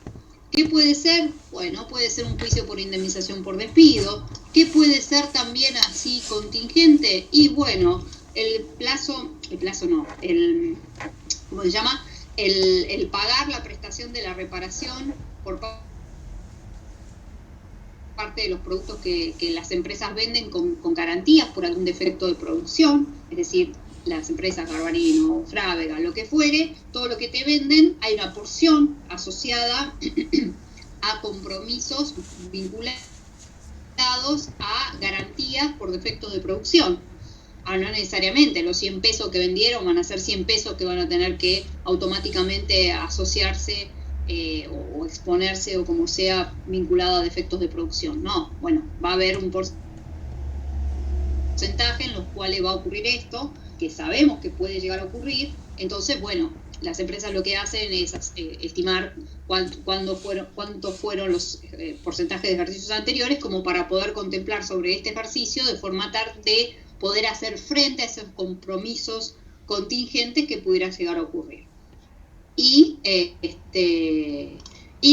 ¿Qué puede ser? Bueno, puede ser un juicio por indemnización por despido. ¿Qué puede ser también así contingente? Y bueno, ¿cómo se llama? El pagar la prestación de la reparación por parte de los productos que las empresas venden con garantías por algún defecto de producción, es decir, las empresas Garbarino, Frávega, lo que fuere, todo lo que te venden, hay una porción asociada a compromisos vinculados a garantías por defectos de producción. Ahora, no necesariamente los 100 pesos que vendieron van a ser 100 pesos que van a tener que automáticamente asociarse o exponerse o como sea vinculado a defectos de producción. No, bueno, va a haber un porcentaje en los cuales va a ocurrir esto, que sabemos que puede llegar a ocurrir. Entonces, bueno, las empresas lo que hacen es estimar cuántos fueron los porcentajes de ejercicios anteriores, como para poder contemplar sobre este ejercicio de forma tal de poder hacer frente a esos compromisos contingentes que pudieran llegar a ocurrir. Y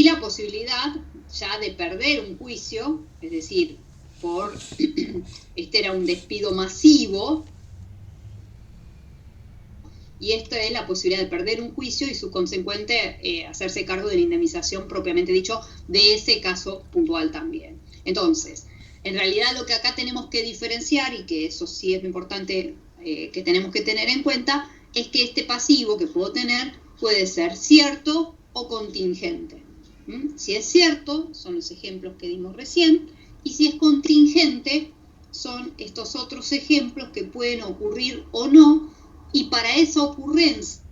la posibilidad ya de perder un juicio, es decir, era un despido masivo, y esta es la posibilidad de perder un juicio y su consecuente hacerse cargo de la indemnización propiamente dicho de ese caso puntual también. Entonces, en realidad lo que acá tenemos que diferenciar, y que eso sí es lo importante que tenemos que tener en cuenta, es que este pasivo que puedo tener puede ser cierto o contingente. Si es cierto, son los ejemplos que dimos recién, y si es contingente, son estos otros ejemplos que pueden ocurrir o no, y para esa ocurrencia,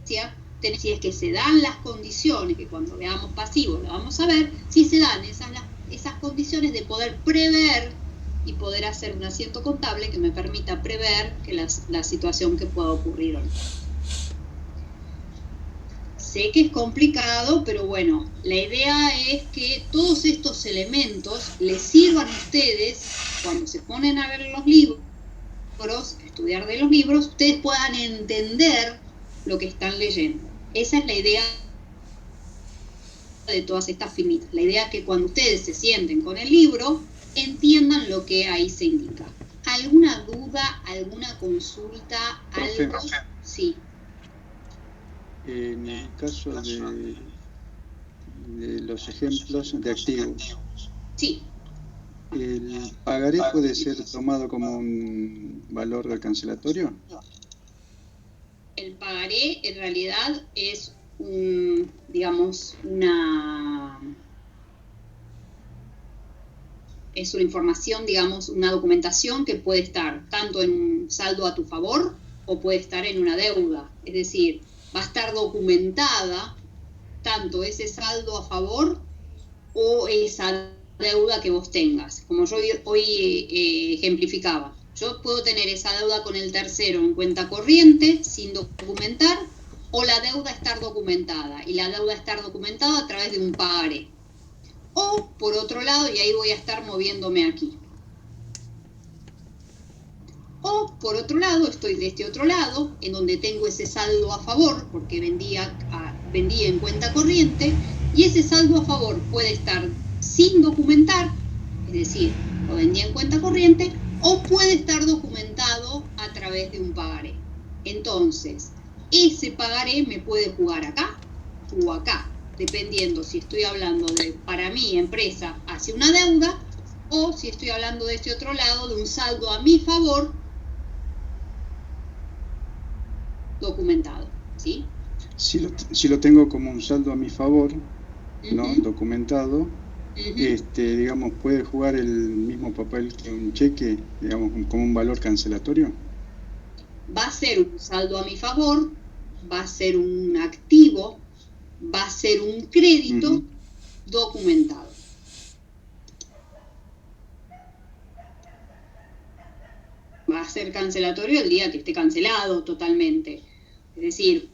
si es que se dan las condiciones, que cuando veamos pasivos lo vamos a ver, si se dan esas condiciones de poder prever y poder hacer un asiento contable que me permita prever que la situación que pueda ocurrir o no. Sé que es complicado, pero bueno, la idea es que todos estos elementos les sirvan a ustedes cuando se ponen a ver los libros, estudiar de los libros, ustedes puedan entender lo que están leyendo. Esa es la idea de todas estas finitas. La idea es que cuando ustedes se sienten con el libro, entiendan lo que ahí se indica. ¿Alguna duda, alguna consulta, algo? Profe. Sí. En el caso de los ejemplos de activos, Sí. ¿el pagaré puede ser tomado como un valor cancelatorio? El pagaré en realidad es es una información, digamos, una documentación que puede estar tanto en un saldo a tu favor o puede estar en una deuda. Es decir, va a estar documentada tanto ese saldo a favor o esa deuda que vos tengas. Como yo hoy ejemplificaba, yo puedo tener esa deuda con el tercero en cuenta corriente sin documentar, o la deuda estar documentada, y la deuda estar documentada a través de un pagaré. O, por otro lado, y ahí voy a estar moviéndome aquí. O, por otro lado, estoy de este otro lado, en donde tengo ese saldo a favor, porque vendí en cuenta corriente, y ese saldo a favor puede estar sin documentar, es decir, lo vendí en cuenta corriente, o puede estar documentado a través de un pagaré. Entonces, ese pagaré me puede jugar acá o acá, dependiendo si estoy hablando de, para mi empresa, hacia una deuda, o si estoy hablando de este otro lado, de un saldo a mi favor documentado, ¿sí? Si lo tengo como un saldo a mi favor, ¿no? Documentado, digamos, ¿puede jugar el mismo papel que un cheque, digamos, como un valor cancelatorio? Va a ser un saldo a mi favor, va a ser un activo, va a ser un crédito documentado. Va a ser cancelatorio el día que esté cancelado totalmente. Es decir,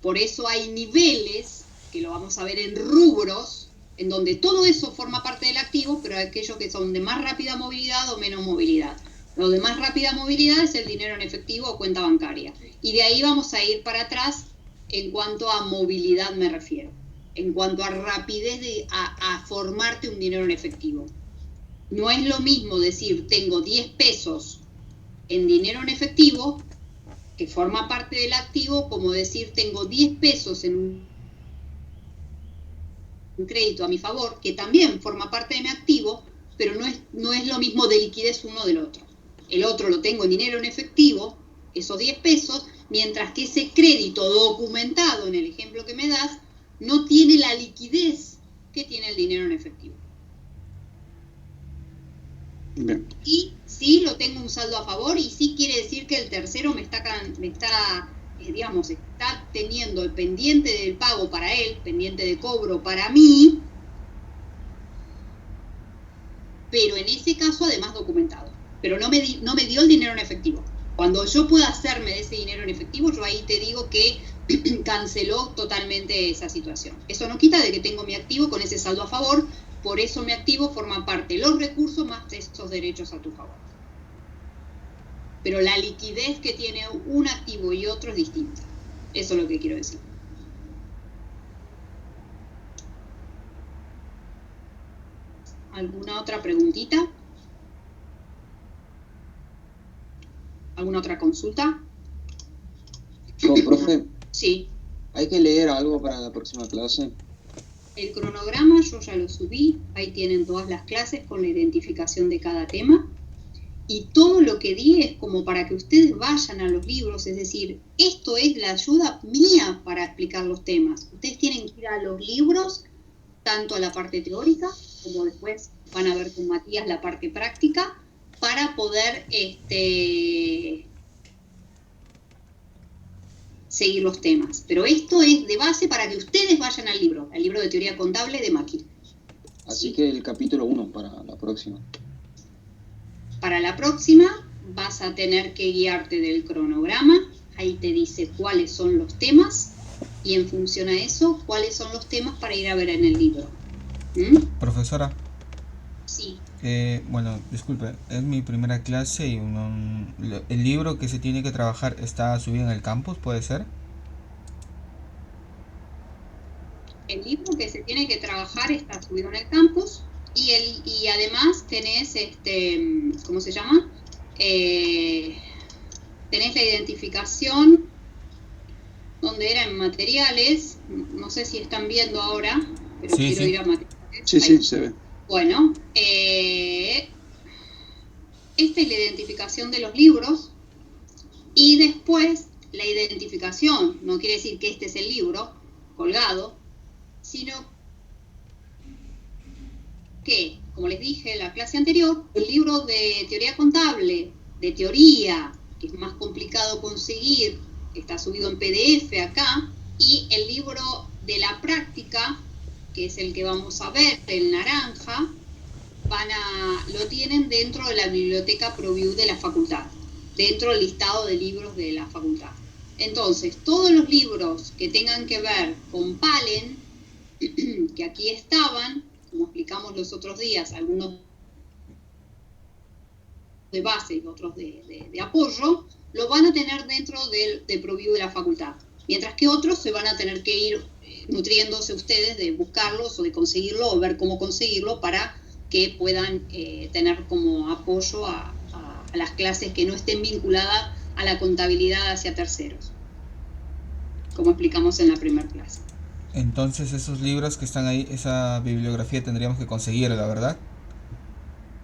por eso hay niveles, que lo vamos a ver en rubros, en donde todo eso forma parte del activo, pero aquellos que son de más rápida movilidad o menos movilidad. Lo de más rápida movilidad es el dinero en efectivo o cuenta bancaria. Y de ahí vamos a ir para atrás en cuanto a movilidad me refiero. En cuanto a rapidez a formarte un dinero en efectivo. No es lo mismo decir tengo 10 pesos en dinero en efectivo, que forma parte del activo, como decir tengo 10 pesos en un crédito a mi favor, que también forma parte de mi activo, pero no es lo mismo de liquidez uno del otro. El otro lo tengo en dinero en efectivo, esos 10 pesos, mientras que ese crédito documentado, en el ejemplo que me das, no tiene la liquidez que tiene el dinero en efectivo. Bien. Y sí lo tengo un saldo a favor, y sí quiere decir que el tercero está teniendo el pendiente del pago para él, pendiente de cobro para mí, pero en ese caso además documentado. Pero no me dio el dinero en efectivo. Cuando yo pueda hacerme de ese dinero en efectivo, yo ahí te digo que canceló totalmente esa situación. Eso no quita de que tengo mi activo con ese saldo a favor, por eso mi activo forma parte de los recursos más esos derechos a tu favor. Pero la liquidez que tiene un activo y otro es distinta. Eso es lo que quiero decir. ¿Alguna otra preguntita? ¿Alguna otra consulta? Profe, Sí. ¿hay que leer algo para la próxima clase? El cronograma yo ya lo subí, ahí tienen todas las clases con la identificación de cada tema. Y todo lo que di es como para que ustedes vayan a los libros, es decir, esto es la ayuda mía para explicar los temas. Ustedes tienen que ir a los libros, tanto a la parte teórica, como después van a ver con Matías la parte práctica, para poder seguir los temas. Pero esto es de base para que ustedes vayan al libro de teoría contable de Máquina. Así que el capítulo 1 para la próxima. Para la próxima vas a tener que guiarte del cronograma, ahí te dice cuáles son los temas y en función a eso, cuáles son los temas para ir a ver en el libro. Profesora. Sí. Bueno, disculpe, es mi primera clase y el libro que se tiene que trabajar está subido en el campus, ¿puede ser? tiene que trabajar está subido en el campus y además tenés, ¿cómo se llama? Tenés la identificación donde era en materiales, no sé si están viendo ahora, pero Sí, quiero sí. ir a materiales. Sí, Ahí. sí, se ve. Bueno, esta es la identificación de los libros y después la identificación, no quiere decir que este es el libro colgado, sino que, como les dije en la clase anterior, el libro de teoría contable, de teoría, que es más complicado conseguir, que está subido en PDF acá, y el libro de la práctica, que es el que vamos a ver, el naranja, lo tienen dentro de la biblioteca ProView de la facultad, dentro del listado de libros de la facultad. Entonces, todos los libros que tengan que ver con Palen, que aquí estaban, como explicamos los otros días, algunos de base y otros de apoyo, lo van a tener dentro de ProView de la facultad, mientras que otros se van a tener que ir nutriéndose ustedes de buscarlos o de conseguirlo o ver cómo conseguirlo para que puedan tener como apoyo a las clases que no estén vinculadas a la contabilidad hacia terceros, como explicamos en la primera clase. Entonces esos libros que están ahí, esa bibliografía tendríamos que conseguirla, ¿verdad?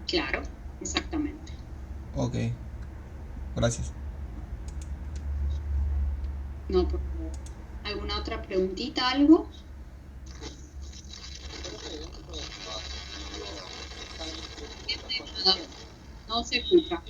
Claro, exactamente. Ok, gracias. No, por favor. ¿Alguna otra preguntita, algo? No se escucha.